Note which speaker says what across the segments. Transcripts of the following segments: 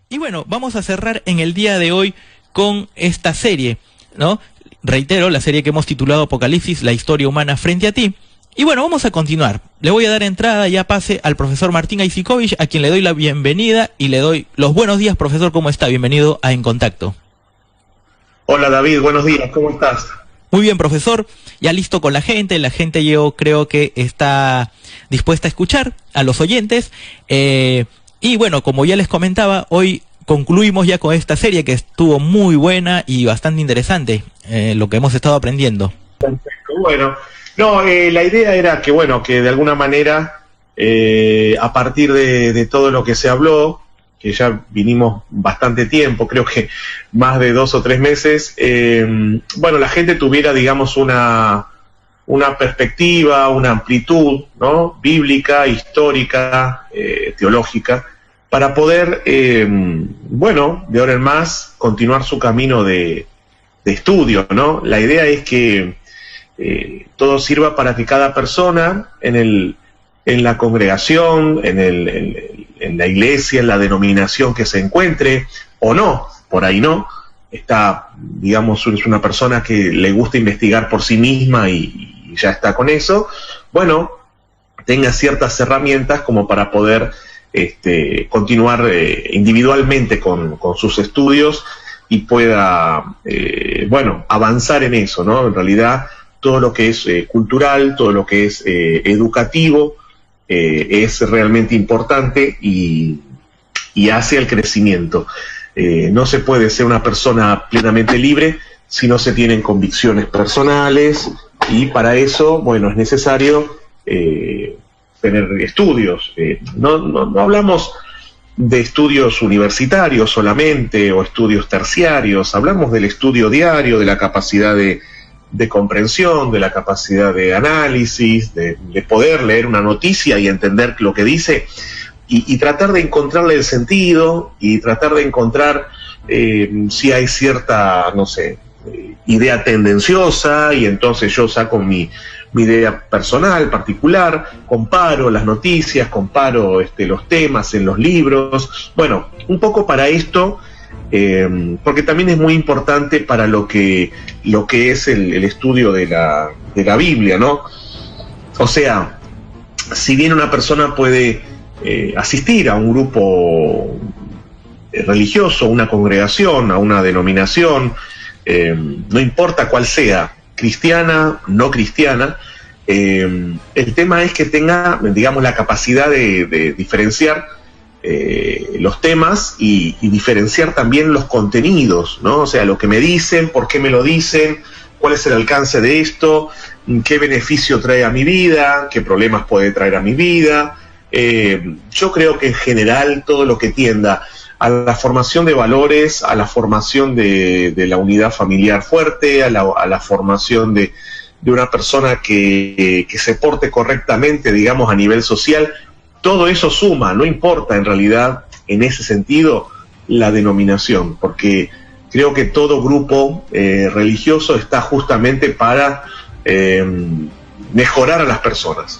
Speaker 1: Y bueno, vamos a cerrar en el día de hoy con esta serie, ¿no? Reitero, la serie que hemos titulado Apocalipsis, la historia humana frente a ti. Y bueno, vamos a continuar. Le voy a dar entrada, ya pase al profesor Martín Aizikovic, a quien le doy la bienvenida y le doy los buenos días. Profesor, ¿cómo está? Bienvenido a En Contacto.
Speaker 2: Hola David, buenos días, ¿cómo estás?
Speaker 1: Muy bien, profesor, ya listo con la gente yo creo que está dispuesta a escuchar a los oyentes. Y bueno, como ya les comentaba, hoy concluimos ya con esta serie que estuvo muy buena y bastante interesante, lo que hemos estado aprendiendo.
Speaker 2: Perfecto, bueno. No, la idea era que, bueno, que de alguna manera, a partir de todo lo que se habló, que ya vinimos bastante tiempo, creo que más de 2 o 3 meses, bueno, la gente tuviera, digamos, una perspectiva, una amplitud, ¿no? Bíblica, histórica, teológica, para poder, bueno, de ahora en más, continuar su camino de estudio, ¿no? La idea es que todo sirva para que cada persona en la congregación, en la iglesia, en la denominación que se encuentre, o no, por ahí no, está, digamos, es una persona que le gusta investigar por sí misma y ya está con eso, bueno, tenga ciertas herramientas como para poder continuar individualmente con sus estudios y pueda, bueno, avanzar en eso, ¿no? En realidad, todo lo que es cultural, todo lo que es educativo, es realmente importante y hace el crecimiento. No se puede ser una persona plenamente libre si no se tienen convicciones personales, y para eso, bueno, es necesario tener estudios. No hablamos de estudios universitarios solamente o estudios terciarios, hablamos del estudio diario, de la capacidad de comprensión, de la capacidad de análisis, de poder leer una noticia y entender lo que dice y tratar de encontrarle el sentido y tratar de encontrar si hay cierta, no sé, idea tendenciosa, y entonces yo saco mi idea personal, particular, comparo las noticias, comparo los temas en los libros, bueno, un poco para esto. Porque también es muy importante para lo que es el estudio de la Biblia, ¿no? O sea, si bien una persona puede asistir a un grupo religioso, una congregación, a una denominación, no importa cuál sea, cristiana, no cristiana, el tema es que tenga, digamos, la capacidad de diferenciar los temas y diferenciar también los contenidos, ¿no? O sea, lo que me dicen, por qué me lo dicen, cuál es el alcance de esto, qué beneficio trae a mi vida, qué problemas puede traer a mi vida. Yo creo que en general todo lo que tienda a la formación de valores, a la formación de la unidad familiar fuerte, a la formación de una persona que se porte correctamente, digamos, a nivel social, todo eso suma, no importa en realidad en ese sentido la denominación, porque creo que todo grupo religioso está justamente para mejorar a las personas.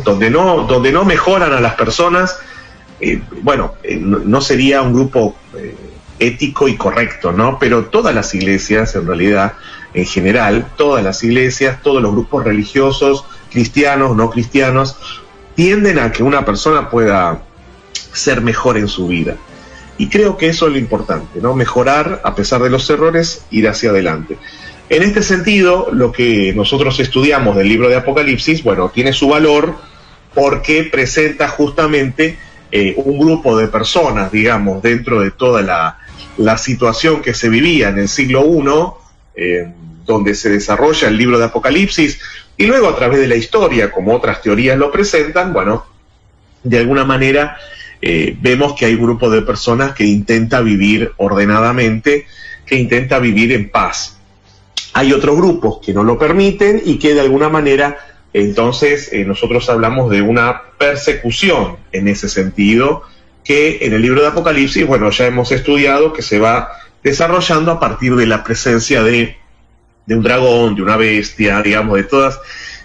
Speaker 2: Donde no mejoran a las personas, bueno, no sería un grupo ético y correcto, ¿no? Pero todas las iglesias, en realidad, en general, todas las iglesias, todos los grupos religiosos, cristianos, no cristianos, tienden a que una persona pueda ser mejor en su vida. Y creo que eso es lo importante, ¿no? Mejorar a pesar de los errores, ir hacia adelante. En este sentido, lo que nosotros estudiamos del libro de Apocalipsis, bueno, tiene su valor porque presenta justamente un grupo de personas, digamos, dentro de toda la situación que se vivía en el siglo I, donde se desarrolla el libro de Apocalipsis, y luego a través de la historia, como otras teorías lo presentan, bueno, de alguna manera vemos que hay un grupo de personas que intenta vivir ordenadamente, que intenta vivir en paz. Hay otros grupos que no lo permiten y que de alguna manera, entonces, nosotros hablamos de una persecución en ese sentido, que en el libro de Apocalipsis, bueno, ya hemos estudiado que se va desarrollando a partir de la presencia de un dragón, de una bestia, digamos, de todas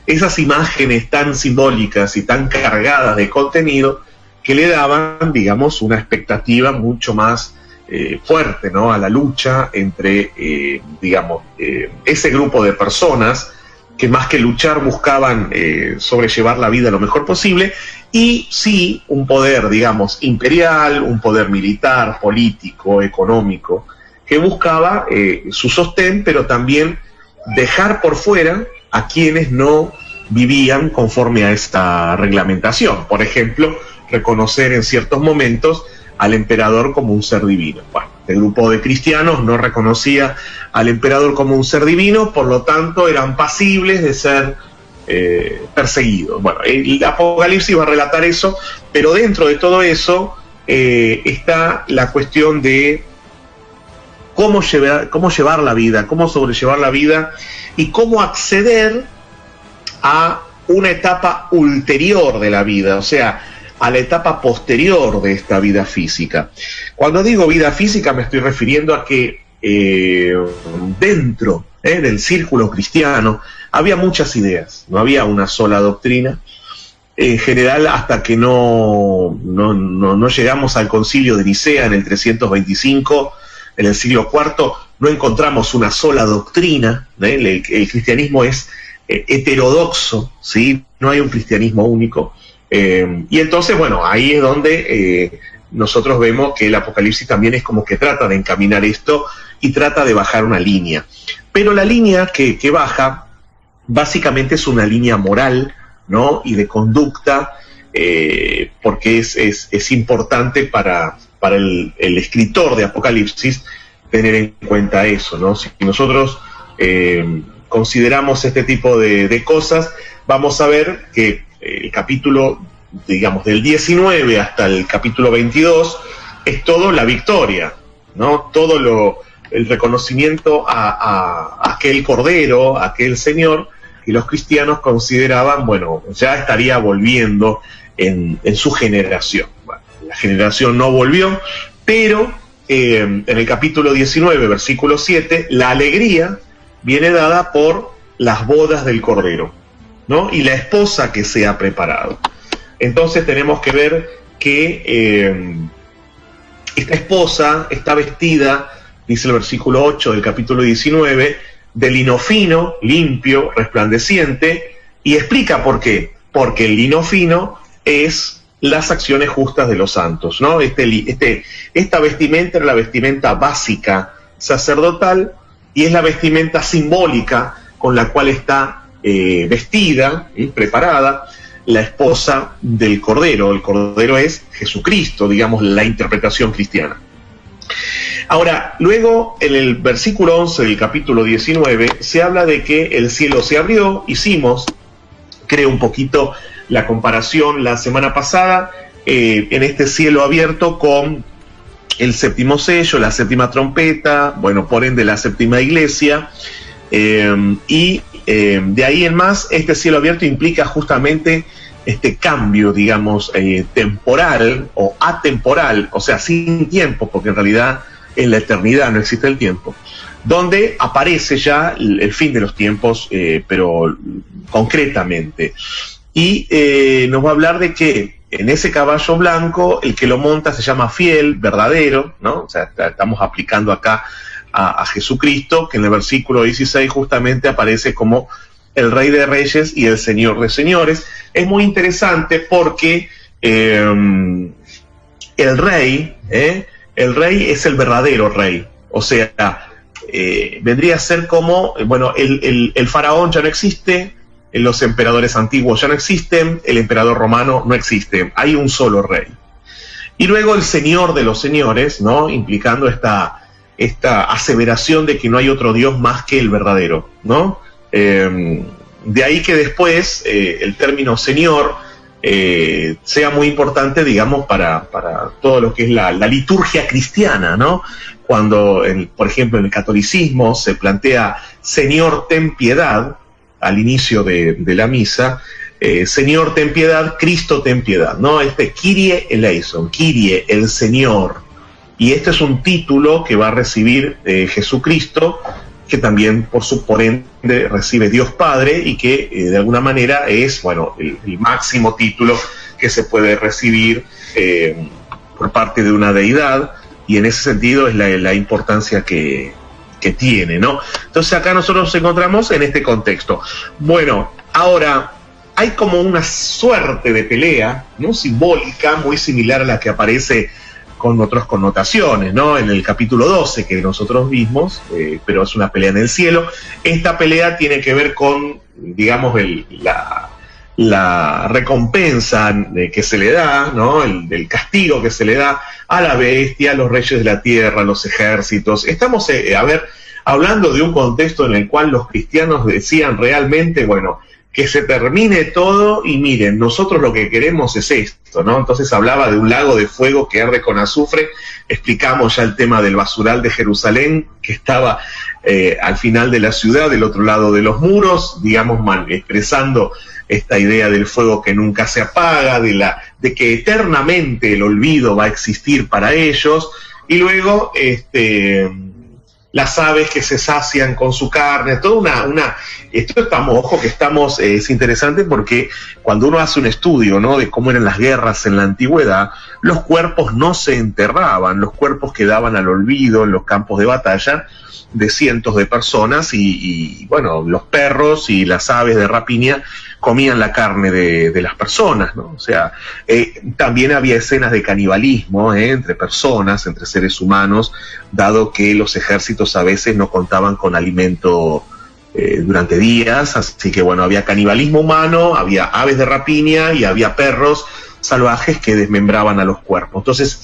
Speaker 2: esas imágenes tan simbólicas y tan cargadas de contenido que le daban, digamos, una expectativa mucho más fuerte, ¿no?, a la lucha entre, ese grupo de personas que más que luchar buscaban sobrellevar la vida lo mejor posible, y sí un poder, digamos, imperial, un poder militar, político, económico, que buscaba su sostén, pero también dejar por fuera a quienes no vivían conforme a esta reglamentación. Por ejemplo, reconocer en ciertos momentos al emperador como un ser divino. Bueno, este grupo de cristianos no reconocía al emperador como un ser divino, por lo tanto eran pasibles de ser perseguidos. Bueno, el Apocalipsis va a relatar eso, pero dentro de todo eso está la cuestión de cómo llevar la vida, cómo sobrellevar la vida y cómo acceder a una etapa ulterior de la vida, o sea, a la etapa posterior de esta vida física. Cuando digo vida física me estoy refiriendo a que dentro del círculo cristiano había muchas ideas, no había una sola doctrina. En general, hasta que no llegamos al Concilio de Nicea en el 325, en el siglo IV, no encontramos una sola doctrina. El cristianismo es heterodoxo, ¿sí? No hay un cristianismo único. Y entonces, bueno, ahí es donde nosotros vemos que el Apocalipsis también es como que trata de encaminar esto y trata de bajar una línea. Pero la línea que baja básicamente es una línea moral, ¿no?, y de conducta, porque es importante para el escritor de Apocalipsis tener en cuenta eso, ¿no? Si nosotros consideramos este tipo de cosas, vamos a ver que el capítulo, digamos, del 19 hasta el capítulo 22 es todo la victoria, ¿no? Todo el reconocimiento a aquel Cordero, a aquel Señor, que los cristianos consideraban, bueno, ya estaría volviendo en su generación. Bueno, la generación no volvió, pero en el capítulo 19, versículo 7, la alegría viene dada por las bodas del Cordero, ¿no?, y la esposa que se ha preparado. Entonces tenemos que ver que esta esposa está vestida, dice el versículo 8 del capítulo 19, de lino fino, limpio, resplandeciente, y explica por qué. Porque el lino fino es las acciones justas de los santos, ¿no? Esta vestimenta es la vestimenta básica sacerdotal y es la vestimenta simbólica con la cual está vestida y preparada la esposa del Cordero. El Cordero es Jesucristo, digamos, la interpretación cristiana. Ahora, luego en el versículo 11 del capítulo 19 se habla de que el cielo se abrió. Creo un poquito la comparación la semana pasada, en este cielo abierto con el séptimo sello, la séptima trompeta, bueno, por ende la séptima iglesia, y de ahí en más este cielo abierto implica justamente este cambio, digamos, temporal o atemporal, o sea, sin tiempo, porque en realidad en la eternidad no existe el tiempo, donde aparece ya el fin de los tiempos, pero concretamente. Y nos va a hablar de que en ese caballo blanco el que lo monta se llama fiel, verdadero, ¿no? O sea, estamos aplicando acá a Jesucristo, que en el versículo 16 justamente aparece como el Rey de Reyes y el Señor de Señores. Es muy interesante porque el Rey es el verdadero Rey. O sea, vendría a ser como, bueno, el faraón ya no existe, los emperadores antiguos ya no existen, el emperador romano no existe, hay un solo rey. Y luego el Señor de los Señores, ¿no?, implicando esta aseveración de que no hay otro Dios más que el verdadero, ¿no? De ahí que después el término Señor sea muy importante, digamos, para todo lo que es la liturgia cristiana, ¿no? Cuando, por ejemplo, en el catolicismo se plantea Señor, ten piedad, al inicio de la misa, Señor, ten piedad, Cristo, ten piedad, ¿no? Kyrie eleison, Kyrie, el Señor. Y este es un título que va a recibir Jesucristo, que también por ende recibe Dios Padre, y que de alguna manera es, bueno, el máximo título que se puede recibir por parte de una deidad, y en ese sentido es la importancia que tiene, ¿no? Entonces acá nosotros nos encontramos en este contexto. Bueno, ahora hay como una suerte de pelea, ¿no? Simbólica, muy similar a la que aparece con otras connotaciones, ¿no? En el capítulo 12 que nosotros vimos, pero es una pelea en el cielo. Esta pelea tiene que ver con, digamos, la recompensa que se le da, ¿no? El castigo que se le da a la bestia, a los reyes de la tierra, a los ejércitos. Estamos, hablando de un contexto en el cual los cristianos decían realmente, bueno, que se termine todo y miren, nosotros lo que queremos es esto, ¿no? Entonces hablaba de un lago de fuego que arde con azufre, explicamos ya el tema del basural de Jerusalén, que estaba al final de la ciudad, del otro lado de los muros, digamos, expresando esta idea del fuego que nunca se apaga, de que eternamente el olvido va a existir para ellos, y luego las aves que se sacian con su carne, toda es interesante porque cuando uno hace un estudio, ¿no?, de cómo eran las guerras en la antigüedad, los cuerpos no se enterraban, los cuerpos quedaban al olvido en los campos de batalla de cientos de personas y bueno, los perros y las aves de rapiña comían la carne de las personas, ¿no? O sea, también había escenas de canibalismo entre personas, entre seres humanos, dado que los ejércitos a veces no contaban con alimento durante días, así que bueno, había canibalismo humano, había aves de rapiña y había perros salvajes que desmembraban a los cuerpos. Entonces,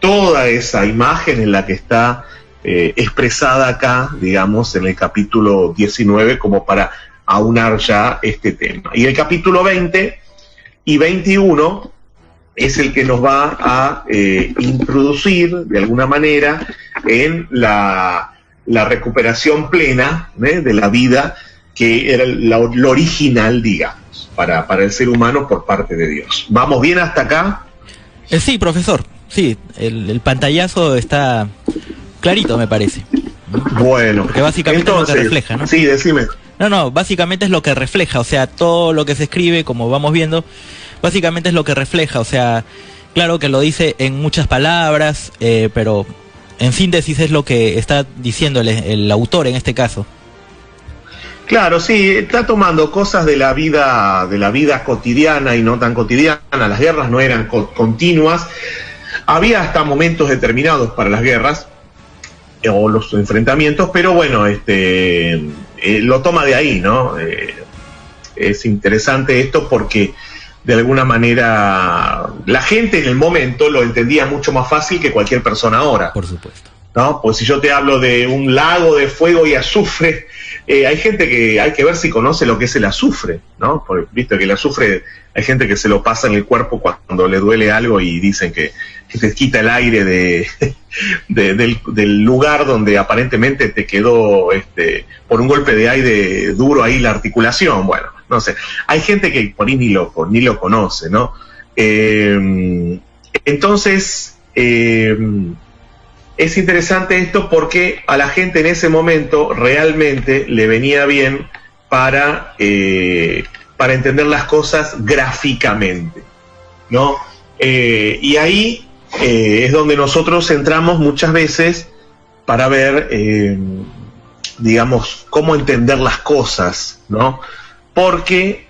Speaker 2: toda esa imagen en la que está expresada acá, digamos, en el capítulo 19, como para aunar ya este tema. Y el capítulo 20 y 21 es el que nos va a introducir de alguna manera en la recuperación plena de la vida que era lo original, digamos, para el ser humano por parte de Dios. ¿Vamos bien hasta acá?
Speaker 1: Sí, profesor, sí, el pantallazo está clarito, me parece.
Speaker 2: Bueno,
Speaker 1: porque básicamente entonces, es lo que refleja, ¿no?
Speaker 2: Sí, decime.
Speaker 1: No, básicamente es lo que refleja, o sea, todo lo que se escribe, como vamos viendo, básicamente es lo que refleja, o sea, claro que lo dice en muchas palabras, pero en síntesis es lo que está diciendo el autor en este caso.
Speaker 2: Claro, sí, está tomando cosas de la vida cotidiana y no tan cotidiana. Las guerras no eran continuas, había hasta momentos determinados para las guerras o los enfrentamientos, pero bueno, lo toma de ahí, ¿no? Es interesante esto porque de alguna manera la gente en el momento lo entendía mucho más fácil que cualquier persona ahora.
Speaker 1: Por supuesto.
Speaker 2: ¿No? Pues si yo te hablo de un lago de fuego y azufre, hay gente que hay que ver si conoce lo que es el azufre, ¿no? Porque viste que el azufre, hay gente que se lo pasa en el cuerpo cuando le duele algo y dicen que te quita el aire del lugar donde aparentemente te quedó por un golpe de aire duro ahí la articulación. Bueno, no sé, hay gente que por ahí ni lo conoce, ¿no? Entonces es interesante esto porque a la gente en ese momento realmente le venía bien para entender las cosas gráficamente, ¿no? Y ahí es donde nosotros entramos muchas veces para ver, digamos, cómo entender las cosas, ¿no? Porque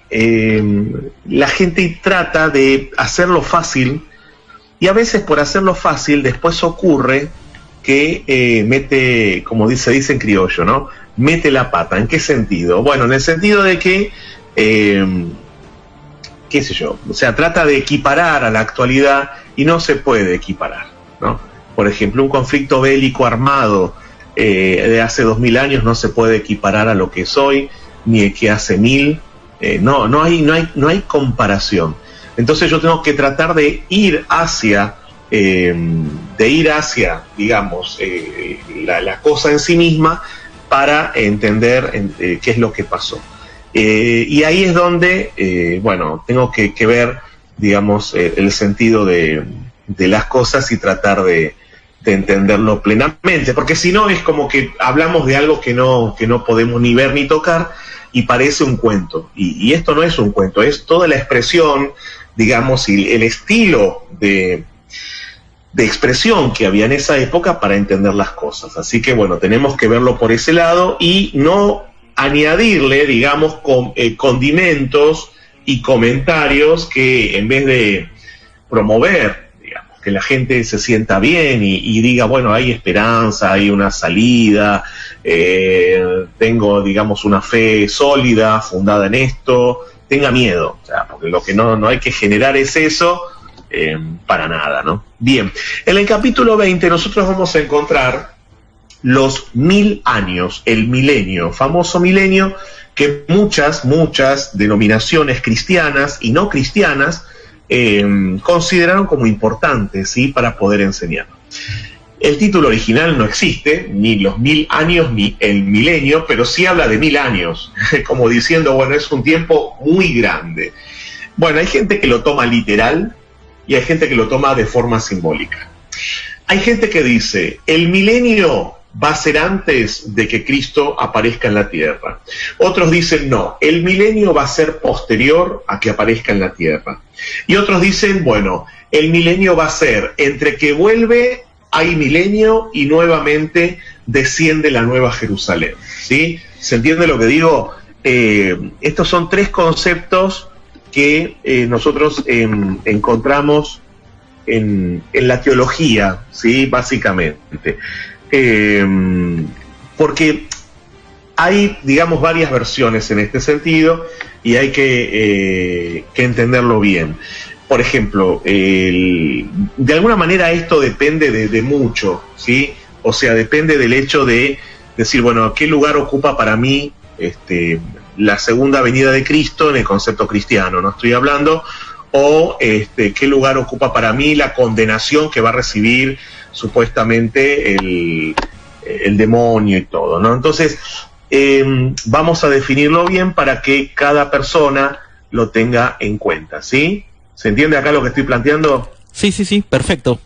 Speaker 2: la gente trata de hacerlo fácil y a veces por hacerlo fácil después ocurre que mete, como se dice en criollo, ¿no? Mete la pata. ¿En qué sentido? Bueno, en el sentido de que, qué sé yo, o sea, trata de equiparar a la actualidad y no se puede equiparar, ¿no? Por ejemplo, un conflicto bélico armado de hace 2000 años no se puede equiparar a lo que es hoy, ni el que hace 1000, no hay comparación. Entonces yo tengo que tratar de ir hacia digamos, la cosa en sí misma para entender qué es lo que pasó. Y ahí es donde, bueno, tengo que ver, digamos, el sentido de las cosas y tratar de entenderlo plenamente, porque si no es como que hablamos de algo que no podemos ni ver ni tocar y parece un cuento. Y esto no es un cuento, es toda la expresión, digamos, y el estilo de expresión que había en esa época para entender las cosas. Así que bueno, tenemos que verlo por ese lado y no añadirle, digamos, condimentos y comentarios que en vez de promover, digamos, que la gente se sienta bien y diga, bueno, hay esperanza, hay una salida, tengo, digamos, una fe sólida, fundada en esto, tenga miedo, o sea, porque lo que no hay que generar es eso, para nada, ¿no? Bien, en el capítulo 20 nosotros vamos a encontrar los 1000 años, el milenio, famoso milenio que muchas denominaciones cristianas y no cristianas consideraron como importante, ¿sí?, para poder enseñar. El título original no existe, ni los 1000 años ni el milenio, pero sí habla de 1000 años, como diciendo, bueno, es un tiempo muy grande. Bueno, hay gente que lo toma literal y hay gente que lo toma de forma simbólica. Hay gente que dice, el milenio va a ser antes de que Cristo aparezca en la tierra. Otros dicen, no, el milenio va a ser posterior a que aparezca en la tierra. Y otros dicen, bueno, el milenio va a ser entre que vuelve, hay milenio y nuevamente desciende la nueva Jerusalén, ¿sí? ¿Se entiende lo que digo? Estos son tres conceptos que nosotros encontramos en la teología, ¿sí?, básicamente. Porque hay, digamos, varias versiones en este sentido y hay que entenderlo bien. Por ejemplo, de alguna manera esto depende de mucho, ¿sí? O sea, depende del hecho de decir, bueno, ¿qué lugar ocupa para mí la segunda venida de Cristo en el concepto cristiano? No estoy hablando, o qué lugar ocupa para mí la condenación que va a recibir supuestamente el demonio y todo, ¿no? Entonces, vamos a definirlo bien para que cada persona lo tenga en cuenta, ¿sí? ¿Se entiende acá lo que estoy planteando?
Speaker 1: Sí, perfecto.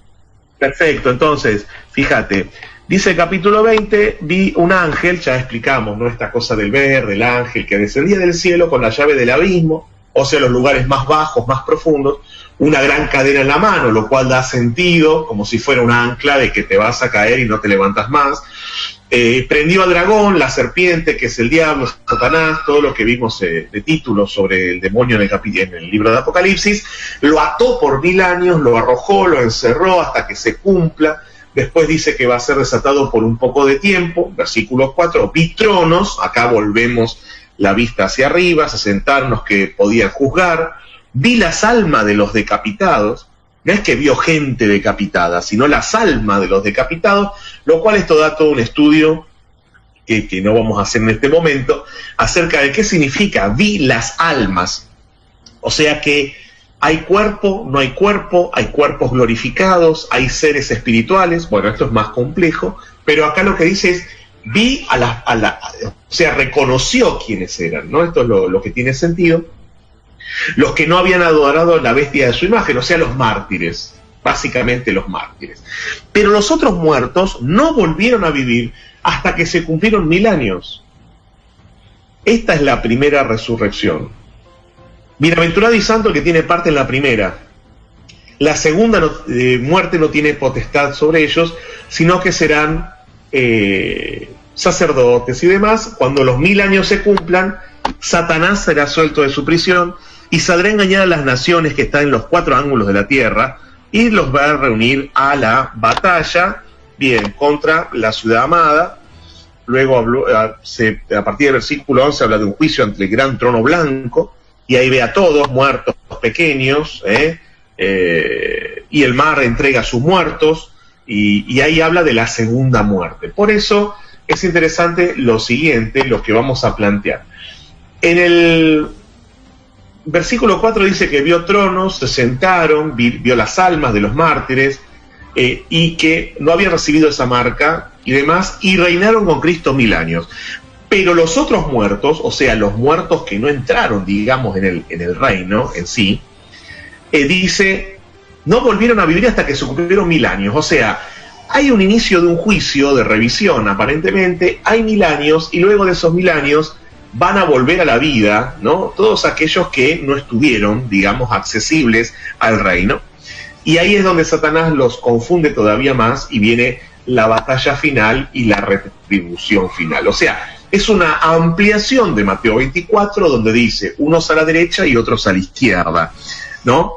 Speaker 2: Perfecto, entonces, fíjate, dice el capítulo 20, vi un ángel, ya explicamos, ¿no?, esta cosa del ver, del ángel que descendía del cielo con la llave del abismo, o sea, los lugares más bajos, más profundos, una gran cadena en la mano, lo cual da sentido, como si fuera una ancla de que te vas a caer y no te levantas más. Prendió al dragón, la serpiente, que es el diablo, Satanás, todo lo que vimos de títulos sobre el demonio en el libro de Apocalipsis, lo ató por 1000 años, lo arrojó, lo encerró hasta que se cumpla. Después dice que va a ser desatado por un poco de tiempo, versículo 4, vi tronos, acá volvemos la vista hacia arriba, se sentaron los que podían juzgar, vi las almas de los decapitados. No es que vio gente decapitada, sino las almas de los decapitados, lo cual esto da todo un estudio que no vamos a hacer en este momento, acerca de qué significa vi las almas. O sea que hay cuerpo, no hay cuerpo, hay cuerpos glorificados, hay seres espirituales. Bueno, esto es más complejo, pero acá lo que dice es, vi o sea, reconoció quiénes eran, ¿no? Esto es lo que tiene sentido. Los que no habían adorado a la bestia de su imagen, o sea, los mártires, básicamente los mártires. Pero los otros muertos no volvieron a vivir hasta que se cumplieron 1000 años. Esta es la primera resurrección. Bienaventurado y santo el que tiene parte en la primera. La segunda muerte no tiene potestad sobre ellos, sino que serán sacerdotes y demás. Cuando los 1000 años se cumplan, Satanás será suelto de su prisión y saldrá a engañar a las naciones que están en los 4 ángulos de la tierra y los va a reunir a la batalla, bien, contra la ciudad amada. Luego a partir del versículo 11 habla de un juicio ante el gran trono blanco, y ahí ve a todos, muertos, pequeños, y el mar entrega a sus muertos, y ahí habla de la segunda muerte. Por eso es interesante lo siguiente, lo que vamos a plantear. En el versículo 4 dice que vio tronos, se sentaron, vio las almas de los mártires, y que no habían recibido esa marca y demás, y reinaron con Cristo 1000 años. Pero los otros muertos, o sea, los muertos que no entraron, digamos, en el reino en sí, dice, no volvieron a vivir hasta que se cumplieron 1000 años. O sea, hay un inicio de un juicio, de revisión, aparentemente, hay 1000 años, y luego de esos 1000 años van a volver a la vida, ¿no? Todos aquellos que no estuvieron, digamos, accesibles al reino. y ahí es donde Satanás los confunde todavía más y viene la batalla final y la retribución final. O sea, es una ampliación de Mateo 24 donde dice unos a la derecha y otros a la izquierda, ¿no?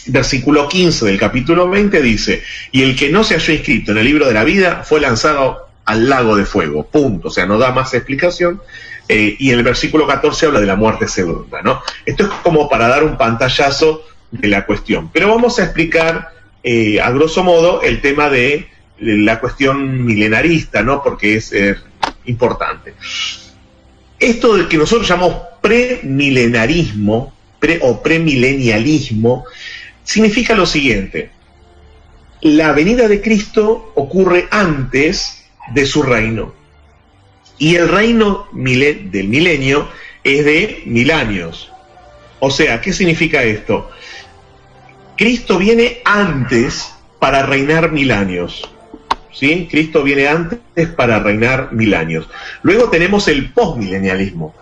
Speaker 2: Versículo 15 del capítulo 20 dice, y el que no se halló inscrito en el libro de la vida fue lanzado al lago de fuego, punto. O sea, no da más explicación. Y el versículo 14 habla de la muerte segunda, ¿no? Esto es como para dar un pantallazo de la cuestión. Pero vamos a explicar a grosso modo el tema de la cuestión milenarista, ¿no? Porque es importante. Esto de que nosotros llamamos premilenarismo o premilenialismo significa lo siguiente: la venida de Cristo ocurre antes de su reino, y el reino del milenio es de 1000 años. O sea, ¿qué significa esto? Cristo viene antes para reinar 1000 años. ¿Sí? Cristo viene antes para reinar 1000 años. Luego tenemos el postmilenialismo,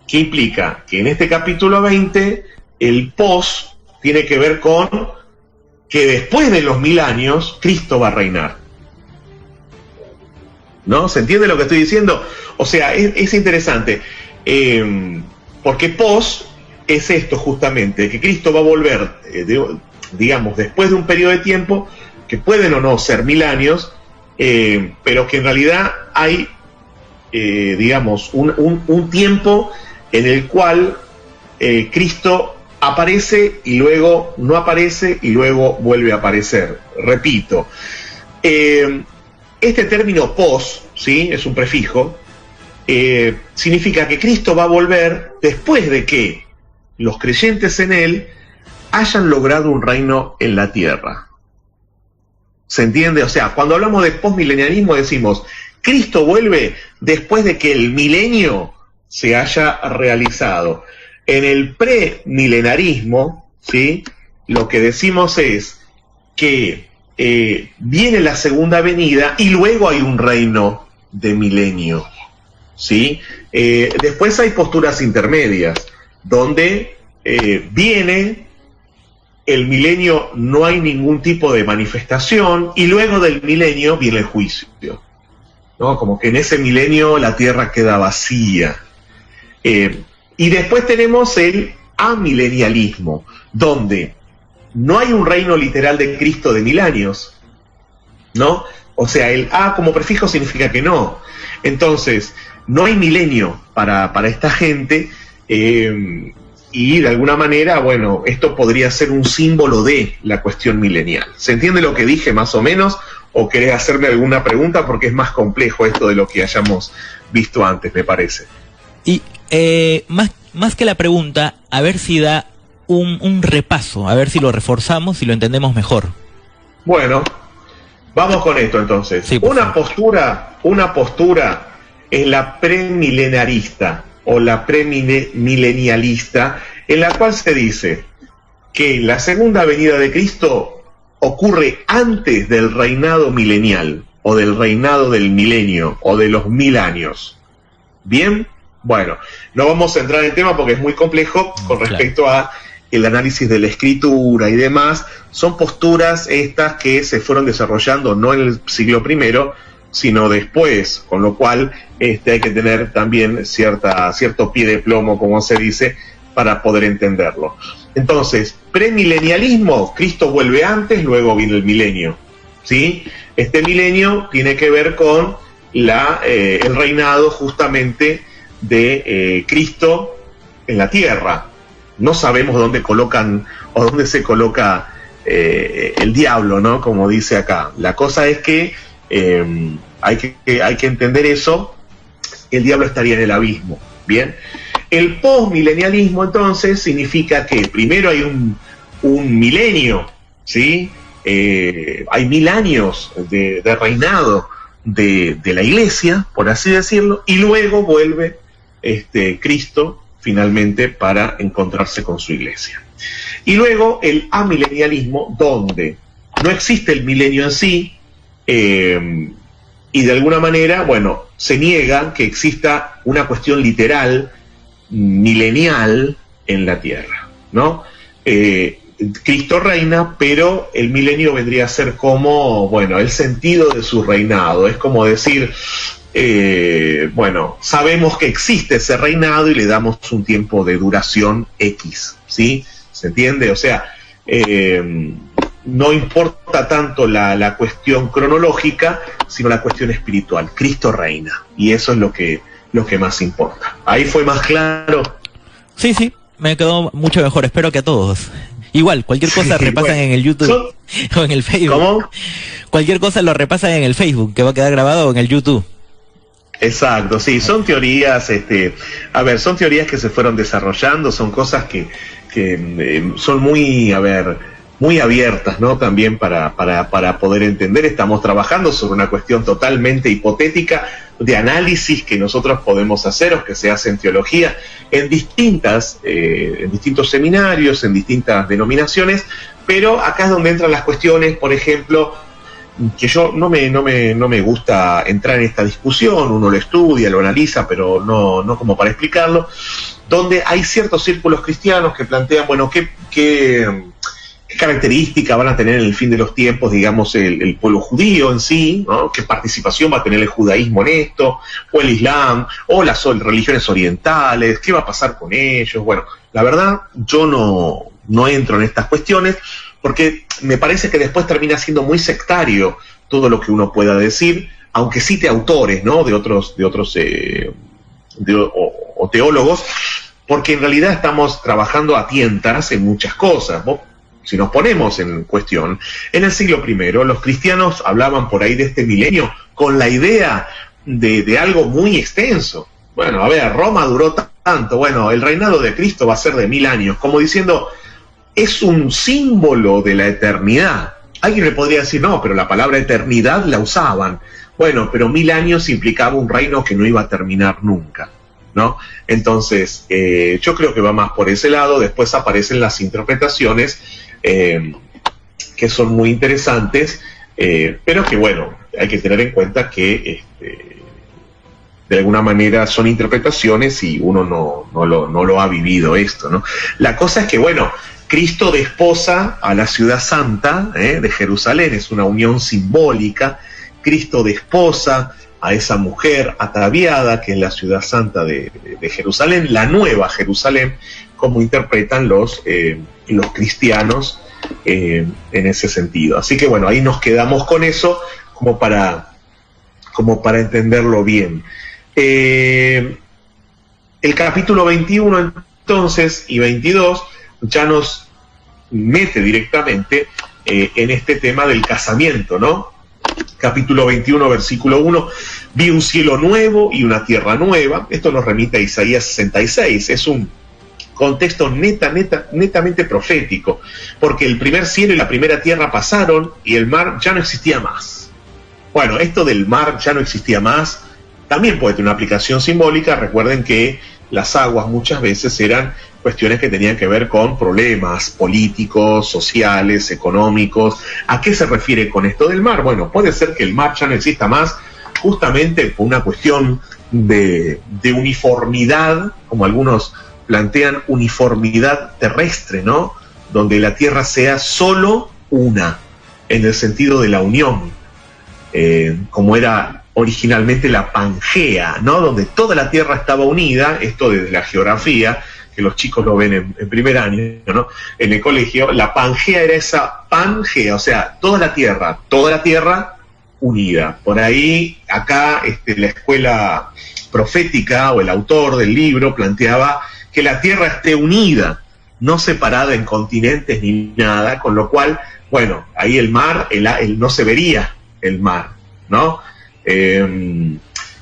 Speaker 2: que implica que en este capítulo 20 el post tiene que ver con que después de los 1000 años Cristo va a reinar. ¿No? ¿Se entiende lo que estoy diciendo? O sea, es interesante, porque post es esto justamente, que Cristo va a volver, digamos, después de un periodo de tiempo, que pueden o no ser 1000 años, pero que en realidad hay, digamos, un tiempo en el cual Cristo aparece y luego no aparece y luego vuelve a aparecer. Repito, este término pos, ¿sí? Es un prefijo, significa que Cristo va a volver después de que los creyentes en Él hayan logrado un reino en la tierra. ¿Se entiende? O sea, cuando hablamos de postmilenialismo decimos, Cristo vuelve después de que el milenio se haya realizado. En el premilenarismo, ¿sí? Lo que decimos es que viene la segunda venida y luego hay un reino de milenio, ¿sí? Después hay posturas intermedias, donde viene el milenio, no hay ningún tipo de manifestación, y luego del milenio viene el juicio, ¿no? Como que en ese milenio la tierra queda vacía. Y después tenemos el amilenialismo, donde no hay un reino literal de Cristo de 1000 años, ¿no? O sea, el A como prefijo significa que no. Entonces, no hay milenio para esta gente, y de alguna manera, bueno, esto podría ser un símbolo de la cuestión milenial. ¿Se entiende lo que dije más o menos? ¿O querés hacerme alguna pregunta? Porque es más complejo esto de lo que hayamos visto antes, me parece.
Speaker 1: Y más que la pregunta, a ver si da un repaso, a ver si lo reforzamos, si lo entendemos mejor.
Speaker 2: Bueno, vamos con esto entonces. Sí, una postura es la premilenarista o la premilenialista, en la cual se dice que la segunda venida de Cristo ocurre antes del reinado milenial, o del reinado del milenio, o de los 1000 años. ¿Bien? Bueno, no vamos a entrar en el tema porque es muy complejo con respecto a el análisis de la escritura y demás. Son posturas estas que se fueron desarrollando no en el siglo I, sino después, con lo cual hay que tener también cierto pie de plomo, como se dice, para poder entenderlo. Entonces, premilenialismo, Cristo vuelve antes, luego viene el milenio, ¿sí? Este milenio tiene que ver con el reinado justamente de Cristo en la tierra. No sabemos dónde colocan o dónde se coloca el diablo, ¿no? Como dice acá. La cosa es que hay que entender eso. El diablo estaría en el abismo. Bien. El postmilenialismo entonces significa que primero hay un milenio, ¿sí? Hay 1000 años de reinado de la iglesia, por así decirlo, y luego vuelve Cristo finalmente para encontrarse con su iglesia. Y luego el amilenialismo, donde no existe el milenio en sí, y de alguna manera, bueno, se niega que exista una cuestión literal, milenial, en la tierra, ¿no? Cristo reina, pero el milenio vendría a ser como, bueno, el sentido de su reinado. Es como decir, bueno, sabemos que existe ese reinado y le damos un tiempo de duración X, ¿sí? ¿Se entiende? O sea, no importa tanto la cuestión cronológica, sino la cuestión espiritual. Cristo reina, y eso es lo que más importa. ¿Ahí fue más claro?
Speaker 1: Sí, sí, me quedó mucho mejor, espero que a todos. Igual, cualquier cosa repasan en el YouTube o en el Facebook.
Speaker 2: ¿Cómo?
Speaker 1: Cualquier cosa lo repasan en el Facebook, que va a quedar grabado, o en el YouTube.
Speaker 2: Exacto, sí, son teorías, son teorías que se fueron desarrollando, son cosas que son muy, muy abiertas, ¿no? También para poder entender. Estamos trabajando sobre una cuestión totalmente hipotética de análisis que nosotros podemos hacer o que se hace en teología en distintos seminarios, en distintas denominaciones, pero acá es donde entran las cuestiones, por ejemplo, que yo no me gusta entrar en esta discusión. Uno lo estudia, lo analiza, pero no como para explicarlo, donde hay ciertos círculos cristianos que plantean, bueno, ¿qué características van a tener en el fin de los tiempos, digamos, el pueblo judío en sí, ¿no? ¿Qué participación va a tener el judaísmo en esto? ¿O el islam? ¿O las religiones orientales? ¿Qué va a pasar con ellos? Bueno, la verdad, yo no entro en estas cuestiones, porque me parece que después termina siendo muy sectario todo lo que uno pueda decir, aunque cite autores, ¿no? de otros teólogos, porque en realidad estamos trabajando a tientas en muchas cosas. Si nos ponemos en cuestión, en el siglo I, los cristianos hablaban por ahí de este milenio con la idea de algo muy extenso. Bueno, a ver, Roma duró tanto, bueno, el reinado de Cristo va a ser de 1000 años, como diciendo, es un símbolo de la eternidad. Alguien me podría decir, no, pero la palabra eternidad la usaban. Bueno, pero 1000 años implicaba un reino que no iba a terminar nunca, ¿no? Entonces, yo creo que va más por ese lado. Después aparecen las interpretaciones que son muy interesantes, pero que, bueno, hay que tener en cuenta que de alguna manera son interpretaciones y uno no lo ha vivido esto, ¿no? La cosa es que, bueno, Cristo desposa a la ciudad santa de Jerusalén, es una unión simbólica. Cristo desposa a esa mujer ataviada, que es la ciudad santa de Jerusalén, la nueva Jerusalén, como interpretan los cristianos en ese sentido. Así que bueno, ahí nos quedamos con eso como para entenderlo bien. El capítulo 21 entonces y 22 ya nos mete directamente en este tema del casamiento, ¿no? Capítulo 21, versículo 1, vi un cielo nuevo y una tierra nueva. Esto nos remite a Isaías 66, es un contexto netamente profético, porque el primer cielo y la primera tierra pasaron y el mar ya no existía más. Bueno, esto del mar ya no existía más también puede tener una aplicación simbólica. Recuerden que las aguas muchas veces eran cuestiones que tenían que ver con problemas políticos, sociales, económicos. ¿A qué se refiere con esto del mar? Bueno, puede ser que el mar ya no exista más justamente por una cuestión de uniformidad, como algunos plantean, uniformidad terrestre, ¿no? Donde la tierra sea solo una, en el sentido de la unión, como era originalmente la Pangea, ¿no? Donde toda la tierra estaba unida. Esto desde la geografía, que los chicos lo ven en primer año, ¿no? En el colegio, la Pangea era esa Pangea, o sea, toda la tierra unida. Por ahí, acá, la escuela profética o el autor del libro planteaba que la tierra esté unida, no separada en continentes ni nada, con lo cual, bueno, ahí el mar, no se vería el mar, ¿no?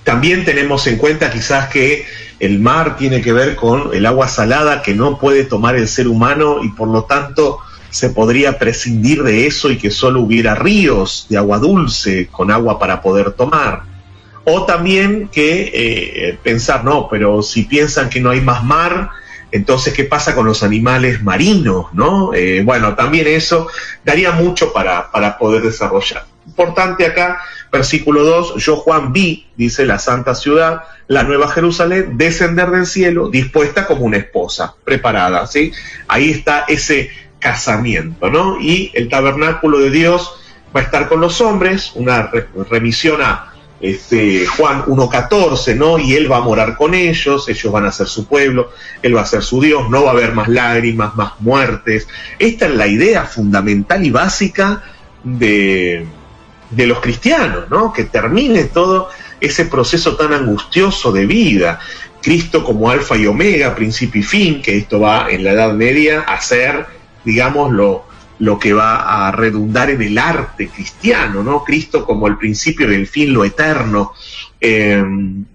Speaker 2: También tenemos en cuenta quizás que el mar tiene que ver con el agua salada que no puede tomar el ser humano, y por lo tanto se podría prescindir de eso y que solo hubiera ríos de agua dulce con agua para poder tomar. O también que pensar, no, pero si piensan que no hay más mar, entonces ¿qué pasa con los animales marinos, no? Bueno, también eso daría mucho para poder desarrollar. Importante acá, versículo 2, yo Juan vi, dice, la santa ciudad, la nueva Jerusalén, descender del cielo, dispuesta como una esposa, preparada, ¿sí? Ahí está ese casamiento, ¿no? Y el tabernáculo de Dios va a estar con los hombres, una remisión a Juan 1:14, ¿no? Y Él va a morar con ellos van a ser su pueblo, Él va a ser su Dios, no va a haber más lágrimas, más muertes. Esta es la idea fundamental y básica de los cristianos, ¿no? Que termine todo ese proceso tan angustioso de vida. Cristo como alfa y omega, principio y fin, que esto va en la Edad Media a ser, digamos, lo que va a redundar en el arte cristiano, ¿no? Cristo como el principio del fin, lo eterno.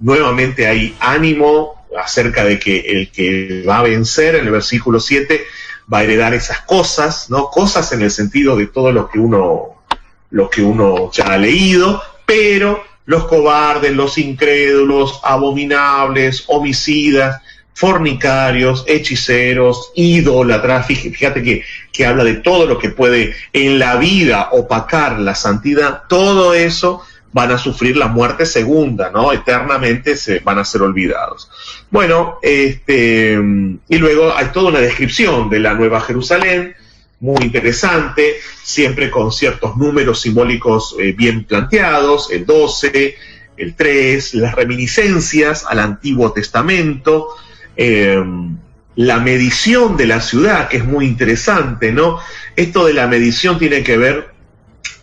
Speaker 2: Nuevamente hay ánimo acerca de que el que va a vencer, en el versículo 7, va a heredar esas cosas, ¿no? Cosas en el sentido de todo lo que uno ya ha leído, pero los cobardes, los incrédulos, abominables, homicidas, fornicarios, hechiceros, idólatras, fíjate que habla de todo lo que puede en la vida opacar la santidad, todo eso van a sufrir la muerte segunda, ¿no? Eternamente se van a ser olvidados. Bueno, y luego hay toda una descripción de la Nueva Jerusalén, muy interesante, siempre con ciertos números simbólicos bien planteados, el 12, el 3, las reminiscencias al Antiguo Testamento, la medición de la ciudad, que es muy interesante, ¿no? Esto de la medición tiene que ver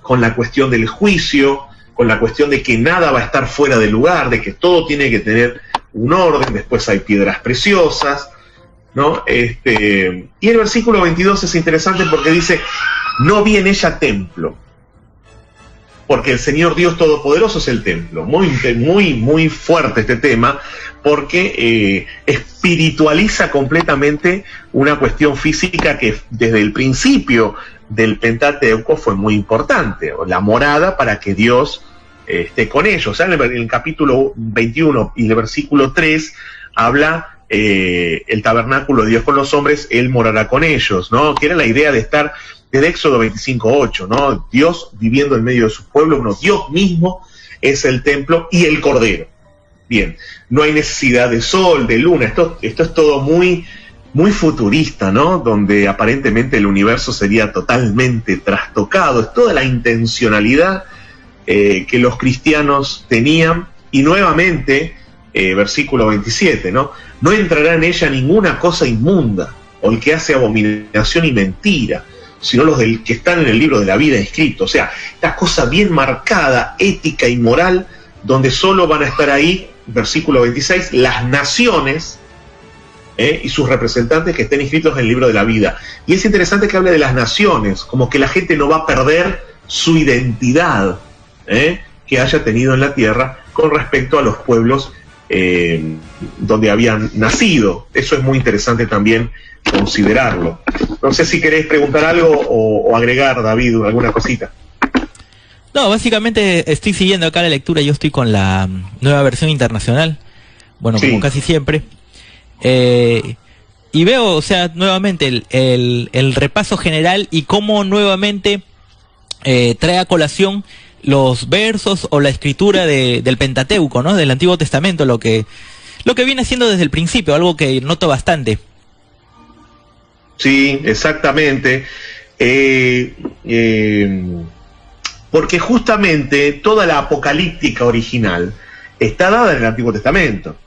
Speaker 2: con la cuestión del juicio, con la cuestión de que nada va a estar fuera de lugar, de que todo tiene que tener un orden, después hay piedras preciosas, ¿no? Y el versículo 22 es interesante porque dice, no vi en ella templo, porque el Señor Dios Todopoderoso es el templo. Muy fuerte este tema, porque espiritualiza completamente una cuestión física que desde el principio del Pentateuco fue muy importante, la morada para que Dios esté con ellos. O sea, en el capítulo 21 y el versículo 3 habla el tabernáculo de Dios con los hombres, Él morará con ellos, ¿no? Que era la idea de estar desde Éxodo 25:8, ¿no? Dios viviendo en medio de su pueblo, Dios mismo es el templo y el Cordero. Bien, no hay necesidad de sol, de luna, esto es todo muy futurista, ¿no? Donde aparentemente el universo sería totalmente trastocado, es toda la intencionalidad que los cristianos tenían, y nuevamente, versículo 27, ¿no? No entrará en ella ninguna cosa inmunda, o el que hace abominación y mentira, sino los que están en el libro de la vida escrito. O sea, esta cosa bien marcada, ética y moral, donde solo van a estar ahí, versículo 26, las naciones y sus representantes que estén inscritos en el libro de la vida. Y es interesante que hable de las naciones, como que la gente no va a perder su identidad que haya tenido en la tierra con respecto a los pueblos donde habían nacido. Eso es muy interesante también considerarlo. No sé si queréis preguntar algo o agregar, David, alguna cosita.
Speaker 1: No, básicamente estoy siguiendo acá la lectura, yo estoy con la nueva versión internacional, bueno, sí, como casi siempre, y veo, o sea, nuevamente el repaso general y cómo nuevamente trae a colación los versos o la escritura del Pentateuco, ¿no? Del Antiguo Testamento, lo que viene haciendo desde el principio, algo que noto bastante.
Speaker 2: Sí, exactamente. Porque justamente toda la apocalíptica original está dada en el Antiguo Testamento.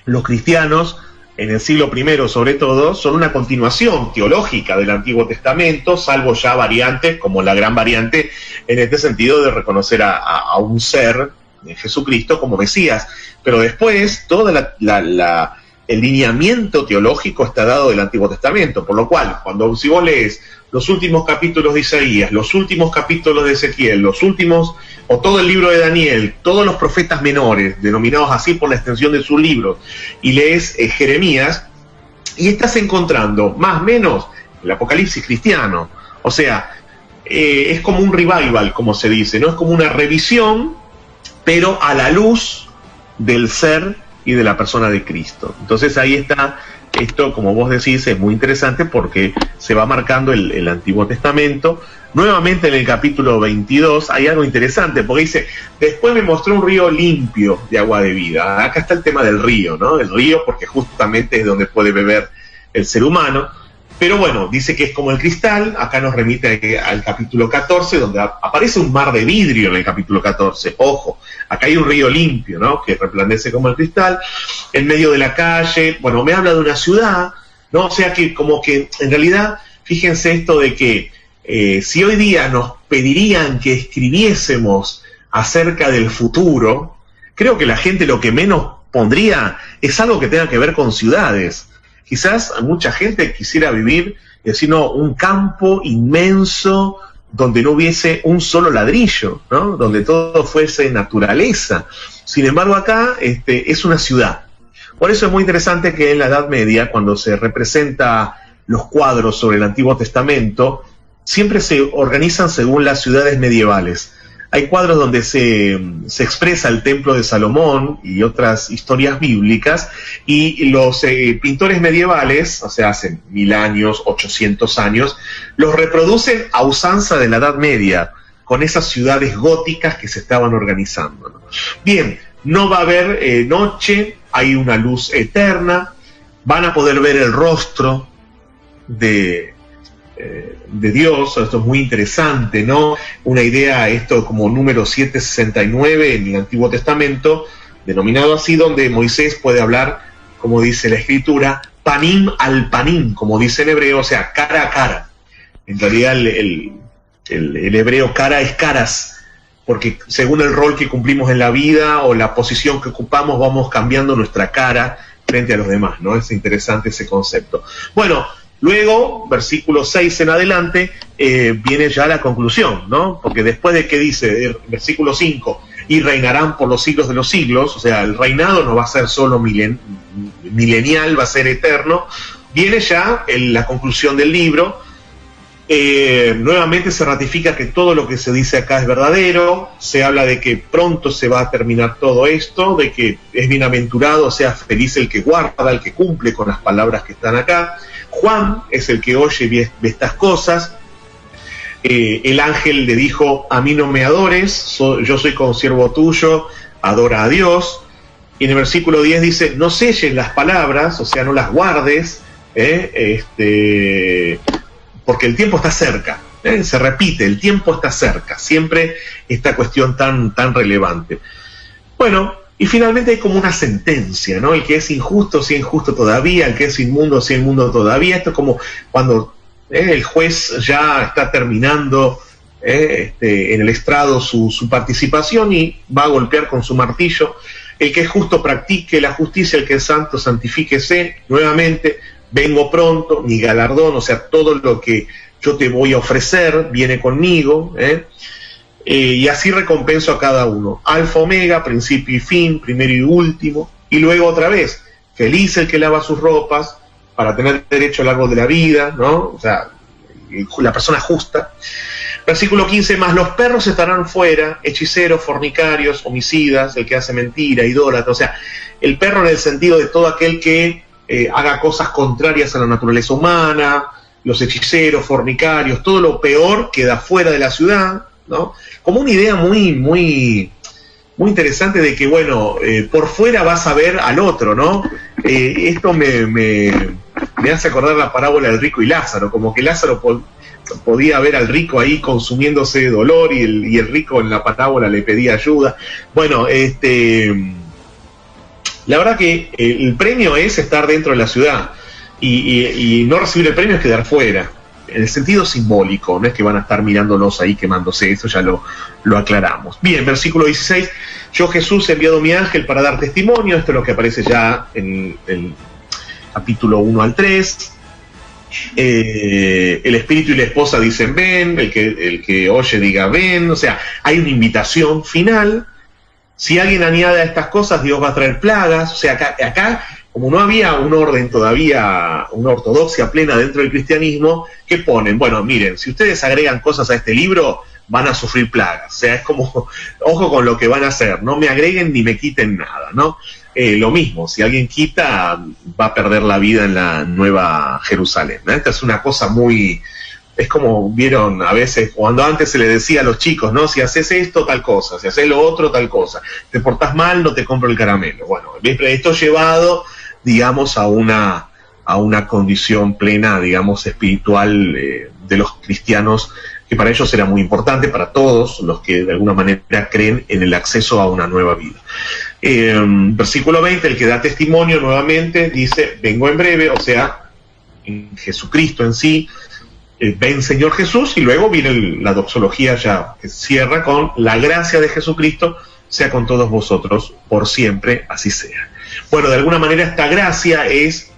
Speaker 2: Los cristianos, en el siglo I sobre todo, son una continuación teológica del Antiguo Testamento, salvo ya variantes, como la gran variante, en este sentido de reconocer a un ser, Jesucristo, como Mesías. Pero después, todo el lineamiento teológico está dado del Antiguo Testamento, por lo cual, si vos lees los últimos capítulos de Isaías, los últimos capítulos de Ezequiel, los últimos, o todo el libro de Daniel, todos los profetas menores, denominados así por la extensión de sus libros, y lees Jeremías, y estás encontrando, más o menos, el Apocalipsis cristiano. O sea, es como un revival, como se dice, ¿no? Es como una revisión, pero a la luz del ser y de la persona de Cristo. Entonces ahí está. Esto, como vos decís, es muy interesante porque se va marcando el Antiguo Testamento. Nuevamente en el capítulo 22 hay algo interesante, porque dice, después me mostró un río limpio de agua de vida. Acá está el tema del río, ¿no? El río, porque justamente es donde puede beber el ser humano, Pero bueno, dice que es como el cristal. Acá nos remite al capítulo 14, donde aparece un mar de vidrio en el capítulo 14. Ojo, acá hay un río limpio, ¿no? Que resplandece como el cristal, en medio de la calle. Bueno, me habla de una ciudad, ¿no? O sea que como que en realidad, fíjense esto de que si hoy día nos pedirían que escribiésemos acerca del futuro, creo que la gente lo que menos pondría es algo que tenga que ver con ciudades. Quizás mucha gente quisiera vivir, sino un campo inmenso donde no hubiese un solo ladrillo, ¿no? Donde todo fuese naturaleza. Sin embargo, acá es una ciudad. Por eso es muy interesante que en la Edad Media, cuando se representa los cuadros sobre el Antiguo Testamento, siempre se organizan según las ciudades medievales. Hay cuadros donde se expresa el templo de Salomón y otras historias bíblicas, y los pintores medievales, o sea, hace 1000 años, 800 años, los reproducen a usanza de la Edad Media, con esas ciudades góticas que se estaban organizando, ¿no? Bien, no va a haber noche, hay una luz eterna, van a poder ver el rostro de Dios. Esto es muy interesante, ¿no? Una idea, esto como número 769 en el Antiguo Testamento, denominado así, donde Moisés puede hablar, como dice la Escritura, panim al panim, como dice en hebreo, o sea, cara a cara. En realidad el hebreo cara es caras, porque según el rol que cumplimos en la vida o la posición que ocupamos, vamos cambiando nuestra cara frente a los demás, ¿no? Es interesante ese concepto. Bueno, luego, versículo 6 en adelante, viene ya la conclusión, ¿no? Porque después de que dice, versículo 5, y reinarán por los siglos de los siglos, o sea, el reinado no va a ser solo milenial, va a ser eterno, viene ya la conclusión del libro. Nuevamente se ratifica que todo lo que se dice acá es verdadero, se habla de que pronto se va a terminar todo esto, de que es bienaventurado, o sea, feliz el que guarda, el que cumple con las palabras que están acá. Juan es el que oye y ve estas cosas. El ángel le dijo, a mí no me adores, yo soy consiervo tuyo, adora a Dios. Y en el versículo 10 dice, no selles las palabras, o sea, no las guardes, porque el tiempo está cerca. Se repite, el tiempo está cerca, siempre esta cuestión tan relevante. Bueno, y finalmente hay como una sentencia, ¿no? El que es injusto, sea injusto todavía, el que es inmundo, sea inmundo todavía. Esto es como cuando el juez ya está terminando en el estrado su participación y va a golpear con su martillo. El que es justo practique la justicia, el que es santo santifíquese. Nuevamente, vengo pronto, mi galardón, o sea, todo lo que yo te voy a ofrecer viene conmigo, y así recompenso a cada uno. Alfa, omega, principio y fin, primero y último. Y luego otra vez, feliz el que lava sus ropas para tener derecho al árbol de la vida, ¿no? O sea, la persona justa. Versículo 15, más los perros estarán fuera, hechiceros, fornicarios, homicidas, el que hace mentira, idólatra. O sea, el perro en el sentido de todo aquel que haga cosas contrarias a la naturaleza humana, los hechiceros, fornicarios, todo lo peor queda fuera de la ciudad, ¿no? Como una idea muy interesante de que, bueno, por fuera vas a ver al otro, ¿no? Esto me hace acordar la parábola del rico y Lázaro, como que Lázaro podía ver al rico ahí consumiéndose de dolor y el rico en la parábola le pedía ayuda. Bueno, la verdad que el premio es estar dentro de la ciudad y no recibir el premio es quedar fuera. En el sentido simbólico, no es que van a estar mirándolos ahí quemándose, eso ya lo aclaramos. Bien, versículo 16, yo Jesús he enviado mi ángel para dar testimonio, esto es lo que aparece ya en el capítulo 1 al 3. El espíritu y la esposa dicen ven, el que oye diga ven, o sea, hay una invitación final. Si alguien añade a estas cosas, Dios va a traer plagas, o sea, acá como no había un orden todavía, una ortodoxia plena dentro del cristianismo, ¿qué ponen? Bueno, miren, si ustedes agregan cosas a este libro, van a sufrir plagas. O sea, es como, ojo con lo que van a hacer, no me agreguen ni me quiten nada, ¿no? Lo mismo, si alguien quita, va a perder la vida en la Nueva Jerusalén, ¿no? Esta es una cosa muy... Es como vieron a veces, cuando antes se le decía a los chicos, ¿no? Si haces esto, tal cosa, si haces lo otro, tal cosa. Te portás mal, no te compro el caramelo. Bueno, esto llevado, digamos, a una a una condición plena, digamos, espiritual de los cristianos, que para ellos era muy importante, para todos los que de alguna manera creen en el acceso a una nueva vida. Versículo 20, el que da testimonio nuevamente dice, vengo en breve, o sea, en Jesucristo en sí, ven Señor Jesús, y luego viene la doxología ya que cierra con la gracia de Jesucristo sea con todos vosotros por siempre, así sea. Bueno, de alguna manera esta gracia es,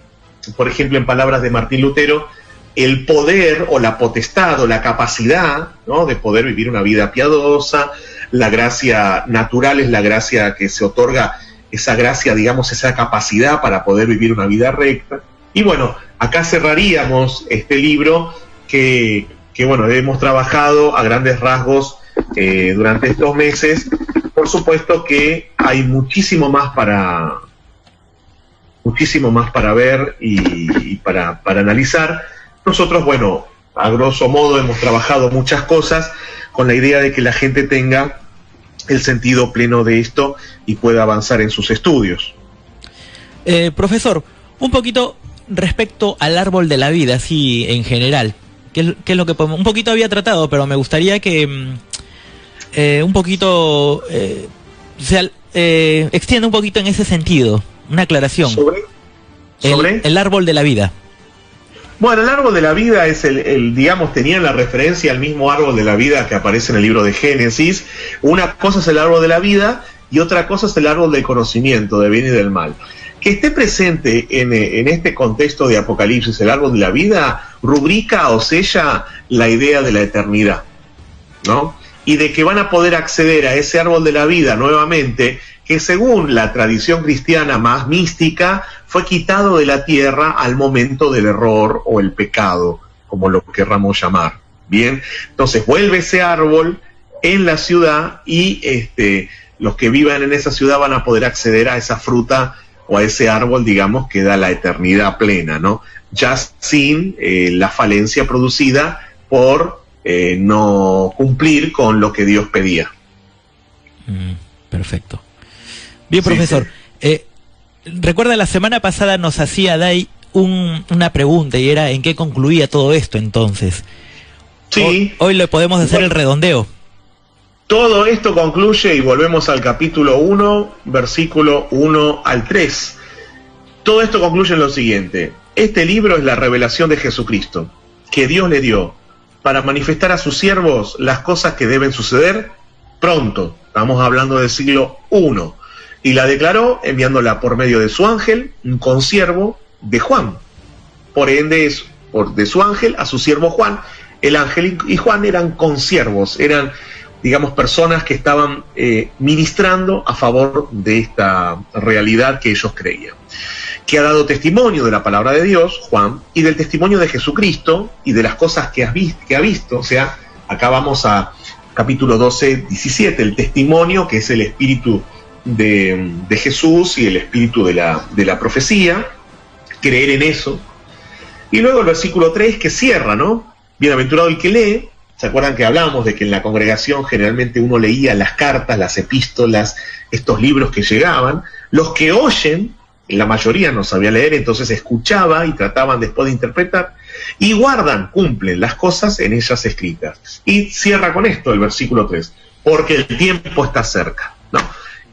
Speaker 2: por ejemplo, en palabras de Martín Lutero, el poder o la potestad o la capacidad, ¿no?, de poder vivir una vida piadosa. La gracia natural es la gracia que se otorga, esa gracia, digamos, esa capacidad para poder vivir una vida recta. Y bueno, acá cerraríamos este libro que bueno, hemos trabajado a grandes rasgos durante estos meses. Por supuesto que hay muchísimo más para ver y para analizar. Nosotros, bueno, a grosso modo hemos trabajado muchas cosas con la idea de que la gente tenga el sentido pleno de esto y pueda avanzar en sus estudios.
Speaker 1: Profesor, un poquito respecto al árbol de la vida, así en general. ¿Qué es lo que podemos? Un poquito había tratado, pero me gustaría que un poquito se extienda un poquito en ese sentido. Una aclaración.
Speaker 2: ¿Sobre?
Speaker 1: El árbol de la vida.
Speaker 2: Bueno, el árbol de la vida es digamos, tenía la referencia al mismo árbol de la vida que aparece en el libro de Génesis. Una cosa es el árbol de la vida y otra cosa es el árbol del conocimiento, del bien y del mal. Que esté presente en este contexto de Apocalipsis, el árbol de la vida, rubrica o sella la idea de la eternidad, ¿no? Y de que van a poder acceder a ese árbol de la vida nuevamente, que según la tradición cristiana más mística, fue quitado de la tierra al momento del error o el pecado, como lo querramos llamar. Bien, entonces vuelve ese árbol en la ciudad y los que vivan en esa ciudad van a poder acceder a esa fruta o a ese árbol, digamos, que da la eternidad plena, ¿no? Ya sin la falencia producida por no cumplir con lo que Dios pedía.
Speaker 1: Perfecto. Bien, profesor. Sí. Recuerda, la semana pasada nos hacía Dai una pregunta y era ¿en qué concluía todo esto entonces?
Speaker 2: Sí.
Speaker 1: Hoy le podemos hacer el redondeo.
Speaker 2: Todo esto concluye y volvemos al capítulo 1, versículo 1 al 3. Todo esto concluye en lo siguiente. Este libro es la revelación de Jesucristo, que Dios le dio para manifestar a sus siervos las cosas que deben suceder pronto. Estamos hablando del siglo I. Y la declaró enviándola por medio de su ángel, un consiervo de Juan. Por ende, de su ángel a su siervo Juan. El ángel y Juan eran consiervos, eran, digamos, personas que estaban ministrando a favor de esta realidad que ellos creían. Que ha dado testimonio de la palabra de Dios, Juan, y del testimonio de Jesucristo y de las cosas que ha visto. O sea, acá vamos a capítulo 12, 17, el testimonio, que es el espíritu de Jesús y el espíritu de la profecía, creer en eso. Y luego el versículo 3 que cierra, ¿no? Bienaventurado el que lee. ¿Se acuerdan que hablábamos de que en la congregación generalmente uno leía las cartas, las epístolas, estos libros que llegaban? Los que oyen, la mayoría no sabía leer, entonces escuchaba y trataban después de interpretar, y guardan, cumplen las cosas en ellas escritas. Y cierra con esto el versículo 3, porque el tiempo está cerca, ¿no?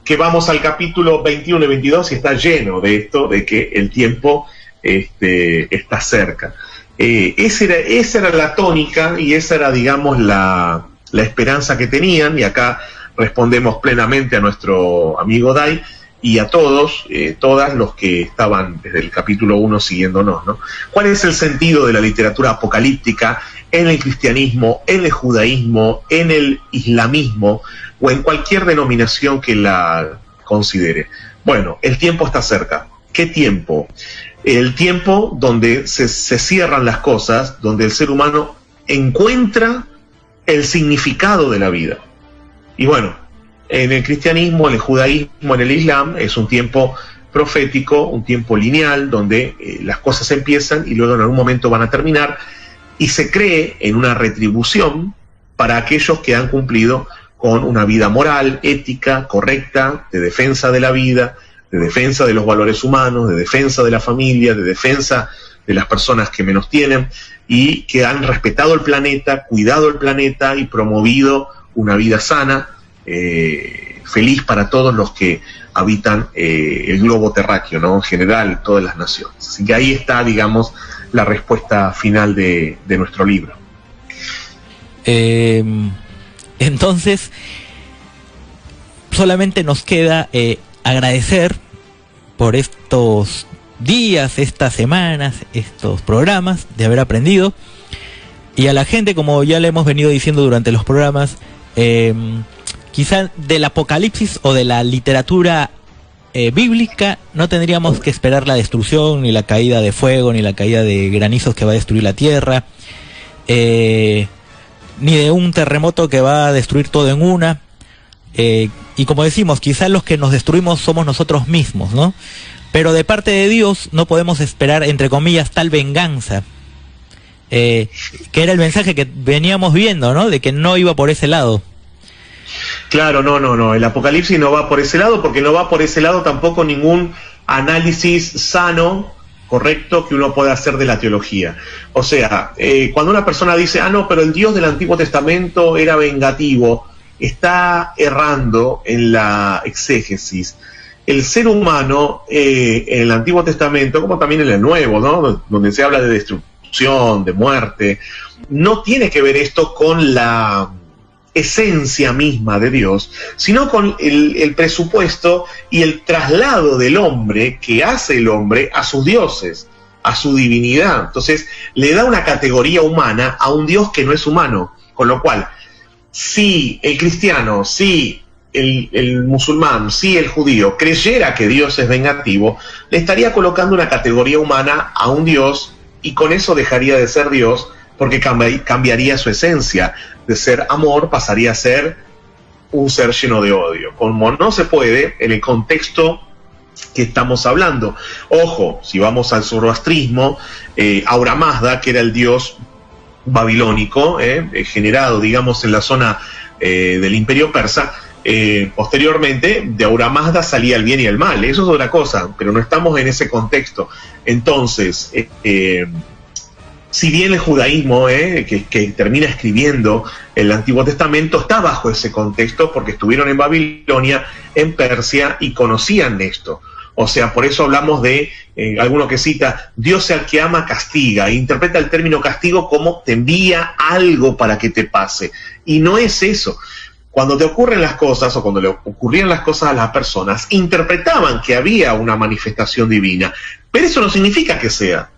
Speaker 2: Que vamos al capítulo 21 y 22 y está lleno de esto, de que el tiempo está cerca. Esa era la tónica y esa era, digamos, la esperanza que tenían, y acá respondemos plenamente a nuestro amigo Dai y a todos, todas los que estaban desde el capítulo 1 siguiéndonos, ¿no? ¿Cuál es el sentido de la literatura apocalíptica en el cristianismo, en el judaísmo, en el islamismo o en cualquier denominación que la considere? Bueno, el tiempo está cerca. ¿Qué tiempo? El tiempo donde se cierran las cosas, donde el ser humano encuentra el significado de la vida. Y bueno, en el cristianismo, en el judaísmo, en el islam, es un tiempo profético, un tiempo lineal, donde las cosas empiezan y luego en algún momento van a terminar, y se cree en una retribución para aquellos que han cumplido con una vida moral, ética, correcta, de defensa de la vida, de defensa de los valores humanos, de defensa de la familia, de defensa de las personas que menos tienen, y que han respetado el planeta, cuidado el planeta y promovido una vida sana, feliz para todos los que habitan el globo terráqueo, ¿no? En general, todas las naciones. Así que ahí está, digamos, la respuesta final de nuestro libro.
Speaker 1: Entonces, solamente nos queda agradecer por estos días, estas semanas, estos programas, de haber aprendido, y a la gente, como ya le hemos venido diciendo durante los programas, quizá del Apocalipsis o de la literatura bíblica no tendríamos que esperar la destrucción, ni la caída de fuego, ni la caída de granizos que va a destruir la tierra, ni de un terremoto que va a destruir todo en una, y como decimos, quizás los que nos destruimos somos nosotros mismos, ¿no? Pero de parte de Dios no podemos esperar, entre comillas, tal venganza, que era el mensaje que veníamos viendo, ¿no? De que no iba por ese lado.
Speaker 2: Claro, no, el Apocalipsis no va por ese lado, porque no va por ese lado tampoco ningún análisis sano, correcto, que uno pueda hacer de la teología. O sea, cuando una persona dice, no, pero el Dios del Antiguo Testamento era vengativo, está errando en la exégesis. El ser humano, en el Antiguo Testamento, como también en el Nuevo, ¿no?, donde se habla de destrucción, de muerte, no tiene que ver esto con la esencia misma de Dios, sino con el presupuesto y el traslado del hombre que hace el hombre a sus dioses, a su divinidad. Entonces le da una categoría humana a un Dios que no es humano, con lo cual si el cristiano, si el musulmán, si el judío creyera que Dios es vengativo, le estaría colocando una categoría humana a un Dios, y con eso dejaría de ser Dios, porque cambiaría su esencia. De ser amor pasaría a ser un ser lleno de odio. Como no se puede, en el contexto que estamos hablando. Ojo, si vamos al zoroastrismo, Ahura Mazda, que era el dios babilónico, generado, digamos, en la zona del Imperio Persa, posteriormente de Ahura Mazda salía el bien y el mal. Eso es otra cosa, pero no estamos en ese contexto. Entonces, si bien el judaísmo, que termina escribiendo el Antiguo Testamento, está bajo ese contexto porque estuvieron en Babilonia, en Persia, y conocían esto. O sea, por eso hablamos de, alguno que cita, Dios al que ama castiga, e interpreta el término castigo como te envía algo para que te pase. Y no es eso. Cuando te ocurren las cosas, o cuando le ocurrían las cosas a las personas, interpretaban que había una manifestación divina. Pero eso no significa que sea.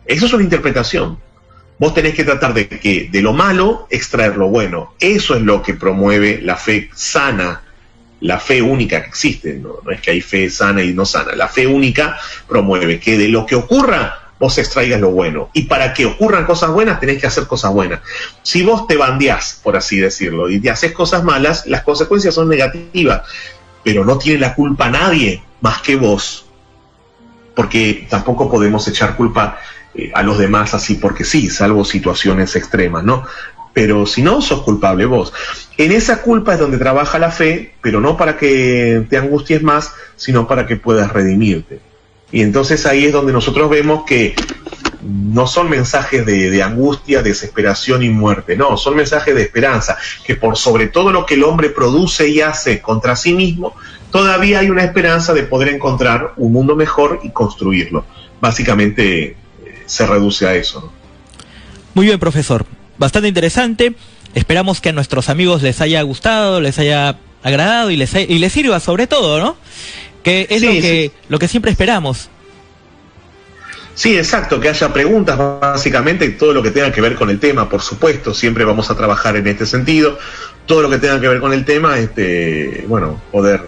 Speaker 2: Eso es una interpretación. Vos tenés que tratar de lo malo extraer lo bueno. Eso es lo que promueve la fe sana, la fe única que existe. No es que hay fe sana y no sana. La fe única promueve que de lo que ocurra vos extraigas lo bueno. Y para que ocurran cosas buenas tenés que hacer cosas buenas. Si vos te bandeás, por así decirlo, y te haces cosas malas, las consecuencias son negativas. Pero no tiene la culpa nadie más que vos. Porque tampoco podemos echar culpa a los demás así porque sí, salvo situaciones extremas, ¿no? Pero si no, sos culpable vos. En esa culpa es donde trabaja la fe, pero no para que te angusties más, sino para que puedas redimirte. Y entonces ahí es donde nosotros vemos que no son mensajes de angustia, desesperación y muerte, no, son mensajes de esperanza, que por sobre todo lo que el hombre produce y hace contra sí mismo, todavía hay una esperanza de poder encontrar un mundo mejor y construirlo. Básicamente se reduce a eso, ¿no?
Speaker 1: Muy bien, profesor. Bastante interesante. Esperamos que a nuestros amigos les haya gustado, les haya agradado y les sirva sobre todo, ¿no? Que es lo que siempre esperamos.
Speaker 2: Sí, exacto, que haya preguntas, básicamente, todo lo que tenga que ver con el tema, por supuesto, siempre vamos a trabajar en este sentido. Todo lo que tenga que ver con el tema, poder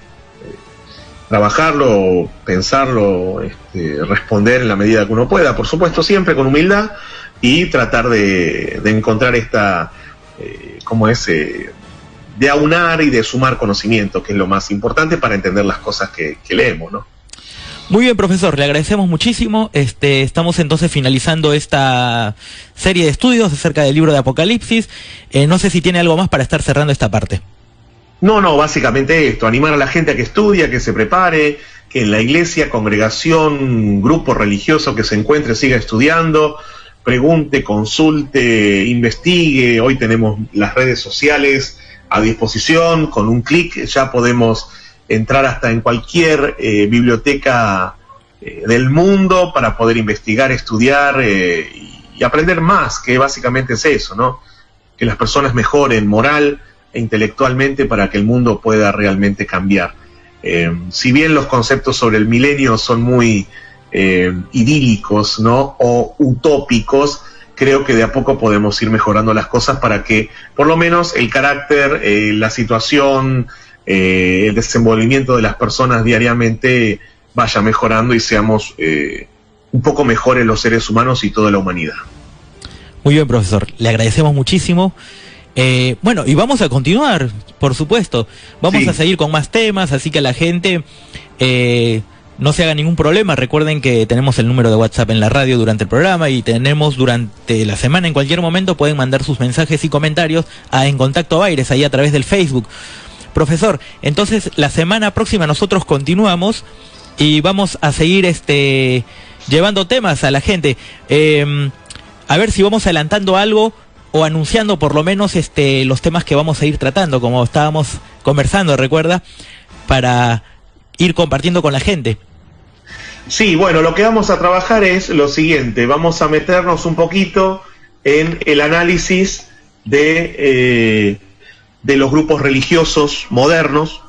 Speaker 2: trabajarlo, pensarlo, responder en la medida que uno pueda, por supuesto, siempre con humildad, y tratar de encontrar esta, de aunar y de sumar conocimiento, que es lo más importante para entender las cosas que leemos, ¿no?
Speaker 1: Muy bien, profesor, le agradecemos muchísimo. Estamos entonces finalizando esta serie de estudios acerca del libro de Apocalipsis. No sé si tiene algo más para estar cerrando esta parte.
Speaker 2: No, básicamente esto, animar a la gente a que estudie, a que se prepare, que en la iglesia, congregación, grupo religioso que se encuentre, siga estudiando, pregunte, consulte, investigue. Hoy tenemos las redes sociales a disposición, con un clic ya podemos entrar hasta en cualquier biblioteca del mundo para poder investigar, estudiar y aprender más, que básicamente es eso, ¿no? Que las personas mejoren moral e intelectualmente para que el mundo pueda realmente cambiar. Si bien los conceptos sobre el milenio son muy idílicos, ¿no? O utópicos, creo que de a poco podemos ir mejorando las cosas para que por lo menos el carácter, la situación, el desenvolvimiento de las personas diariamente vaya mejorando y seamos un poco mejores los seres humanos y toda la humanidad.
Speaker 1: Muy bien, profesor, le agradecemos muchísimo. Bueno, y vamos a continuar, por supuesto. Vamos a seguir con más temas, así que la gente no se haga ningún problema. Recuerden que tenemos el número de WhatsApp en la radio durante el programa y tenemos durante la semana, en cualquier momento, pueden mandar sus mensajes y comentarios a En Contacto Baires, ahí a través del Facebook. Profesor, entonces la semana próxima nosotros continuamos y vamos a seguir llevando temas a la gente. A ver si vamos adelantando algo o anunciando por lo menos los temas que vamos a ir tratando, como estábamos conversando, recuerda, para ir compartiendo con la gente.
Speaker 2: Sí, bueno, lo que vamos a trabajar es lo siguiente: vamos a meternos un poquito en el análisis de los grupos religiosos modernos.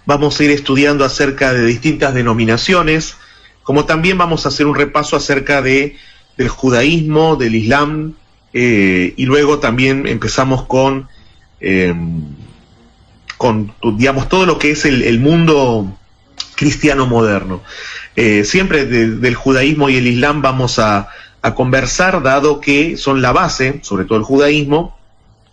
Speaker 2: Vamos a ir estudiando acerca de distintas denominaciones, como también vamos a hacer un repaso acerca del judaísmo, del islam, y luego también empezamos con digamos, todo lo que es el mundo cristiano moderno. Siempre del judaísmo y el islam vamos a conversar, dado que son la base, sobre todo el judaísmo,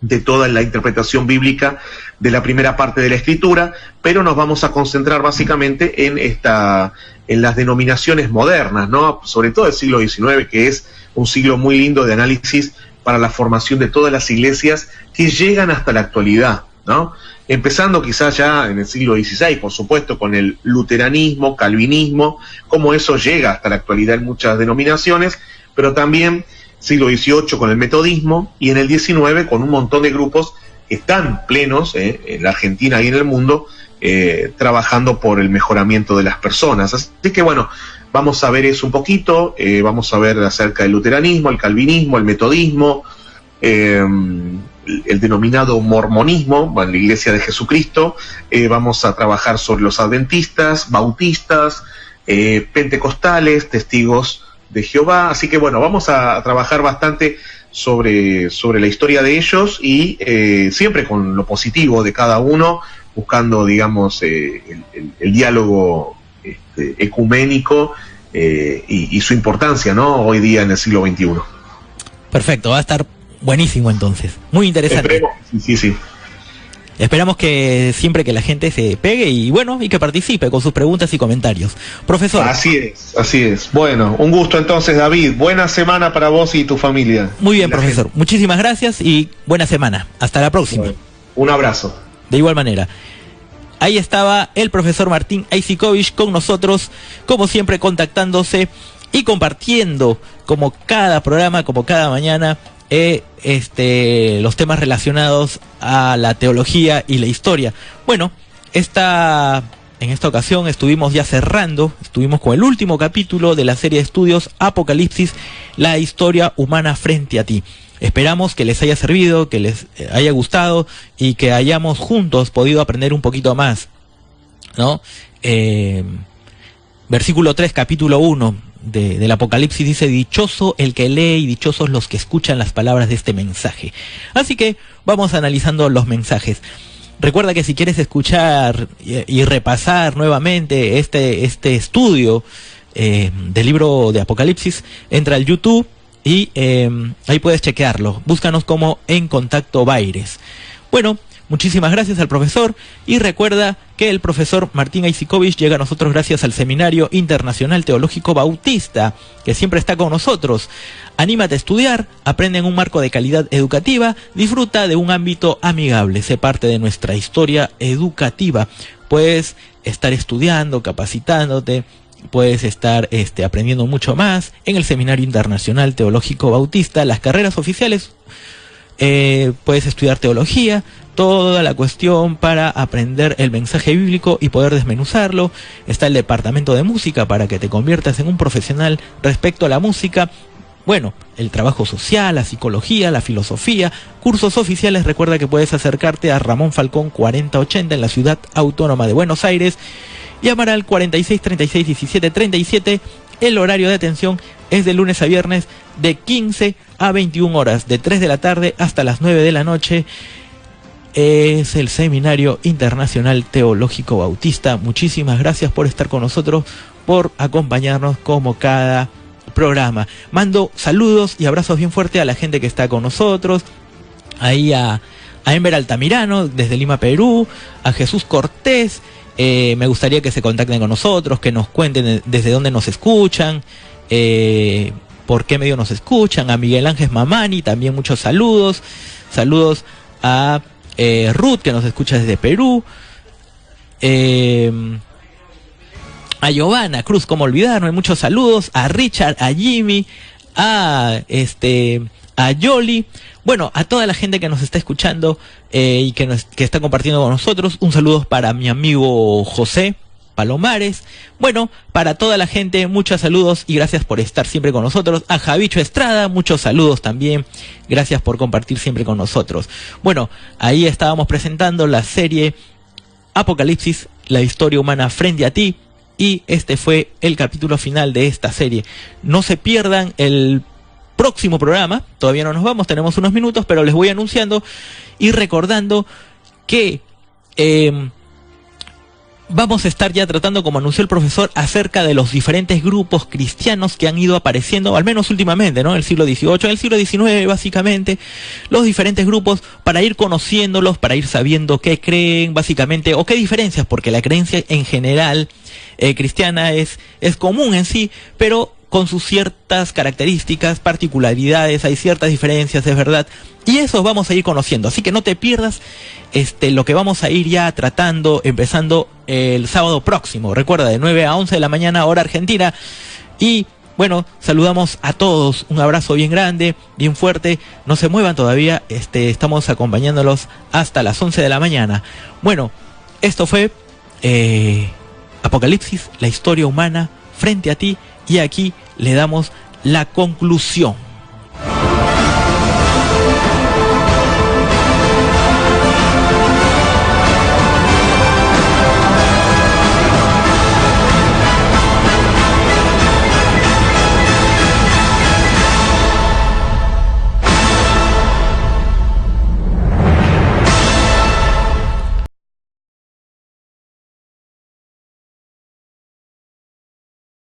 Speaker 2: de toda la interpretación bíblica de la primera parte de la escritura, pero nos vamos a concentrar básicamente en las denominaciones modernas, ¿no? Sobre todo el siglo XIX, que es un siglo muy lindo de análisis para la formación de todas las iglesias que llegan hasta la actualidad, ¿no? Empezando quizás ya en el siglo XVI, por supuesto, con el luteranismo, calvinismo, cómo eso llega hasta la actualidad en muchas denominaciones, pero también siglo XVIII con el metodismo, y en el XIX con un montón de grupos que están plenos en la Argentina y en el mundo, trabajando por el mejoramiento de las personas. Así que bueno, vamos a ver eso un poquito, vamos a ver acerca del luteranismo, el calvinismo, el metodismo, el denominado mormonismo, bueno, la Iglesia de Jesucristo. Vamos a trabajar sobre los adventistas, bautistas, pentecostales, testigos de Jehová. Así que bueno, vamos a trabajar bastante sobre la historia de ellos y siempre con lo positivo de cada uno, buscando, digamos, el diálogo ecuménico y su importancia, ¿no? Hoy día en el siglo XXI.
Speaker 1: Perfecto, va a estar buenísimo entonces, muy interesante.
Speaker 2: Sí.
Speaker 1: Esperamos que siempre que la gente se pegue y bueno, y que participe con sus preguntas y comentarios. Profesor.
Speaker 2: Así es. Bueno, un gusto entonces, David. Buena semana para vos y tu familia.
Speaker 1: Muy bien, profesor. Muchísimas gracias y buena semana. Hasta la próxima.
Speaker 2: Un abrazo.
Speaker 1: De igual manera. Ahí estaba el profesor Martín Aisicovich con nosotros, como siempre, contactándose y compartiendo, como cada programa, como cada mañana, los temas relacionados a la teología y la historia. Bueno, en esta ocasión estuvimos con el último capítulo de la serie de estudios Apocalipsis, la historia humana frente a ti. Esperamos que les haya servido, que les haya gustado y que hayamos juntos podido aprender un poquito más, ¿no? Versículo 3, capítulo 1 del Apocalipsis dice: dichoso el que lee y dichosos los que escuchan las palabras de este mensaje. Así que vamos analizando los mensajes. Recuerda que si quieres escuchar y repasar nuevamente este estudio del libro de Apocalipsis, entra al YouTube y ahí puedes chequearlo. Búscanos como En Contacto Baires. Bueno, muchísimas gracias al profesor y recuerda que el profesor Martín Aisicovich llega a nosotros gracias al Seminario Internacional Teológico Bautista, que siempre está con nosotros. Anímate a estudiar, aprende en un marco de calidad educativa, disfruta de un ámbito amigable, sé parte de nuestra historia educativa. puedes estar estudiando, capacitándote, puedes estar aprendiendo mucho más en el Seminario Internacional Teológico Bautista. Las carreras oficiales, puedes estudiar teología, toda la cuestión para aprender el mensaje bíblico y poder desmenuzarlo. Está el departamento de música para que te conviertas en un profesional respecto a la música. Bueno, el trabajo social, la psicología, la filosofía, cursos oficiales. Recuerda que puedes acercarte a Ramón Falcón 4080 en la Ciudad Autónoma de Buenos Aires. Llamar al 46 36 17 37. El horario de atención es de lunes a viernes de 15 a 21 horas, de 3 de la tarde hasta las 9 de la noche. Es el Seminario Internacional Teológico Bautista. Muchísimas gracias por estar con nosotros, por acompañarnos como cada programa. Mando saludos y abrazos bien fuertes a la gente que está con nosotros, ahí a Ember Altamirano desde Lima, Perú, a Jesús Cortés. Me gustaría que se contacten con nosotros, que nos cuenten desde dónde nos escuchan, por qué medio nos escuchan. A Miguel Ángel Mamani también muchos saludos. Saludos a Ruth, que nos escucha desde Perú. A Giovanna Cruz, cómo olvidarnos, muchos saludos. A Richard, a Jimmy, a Yoli. Bueno, a toda la gente que nos está escuchando y que está compartiendo con nosotros. Un saludo para mi amigo José Palomares. Bueno, para toda la gente, muchos saludos y gracias por estar siempre con nosotros. A Javicho Estrada, muchos saludos también. Gracias por compartir siempre con nosotros. Bueno, ahí estábamos presentando la serie Apocalipsis, la historia humana frente a ti. Y este fue el capítulo final de esta serie. No se pierdan el próximo programa. Todavía no nos vamos, tenemos unos minutos, pero les voy anunciando y recordando que vamos a estar ya tratando, como anunció el profesor, acerca de los diferentes grupos cristianos que han ido apareciendo, al menos últimamente, ¿no? En el siglo XVIII, en el siglo XIX, básicamente, los diferentes grupos, para ir conociéndolos, para ir sabiendo qué creen, básicamente, o qué diferencias, porque la creencia en general cristiana es común en sí, pero con sus ciertas características, particularidades, hay ciertas diferencias, es verdad, y eso vamos a ir conociendo, así que no te pierdas lo que vamos a ir ya tratando, empezando el sábado próximo, recuerda, de 9 a 11 de la mañana, hora argentina. Y bueno, saludamos a todos, un abrazo bien grande, bien fuerte, no se muevan todavía, estamos acompañándolos hasta las 11 de la mañana. Bueno, esto fue Apocalipsis, la historia humana frente a ti, y aquí le damos la conclusión.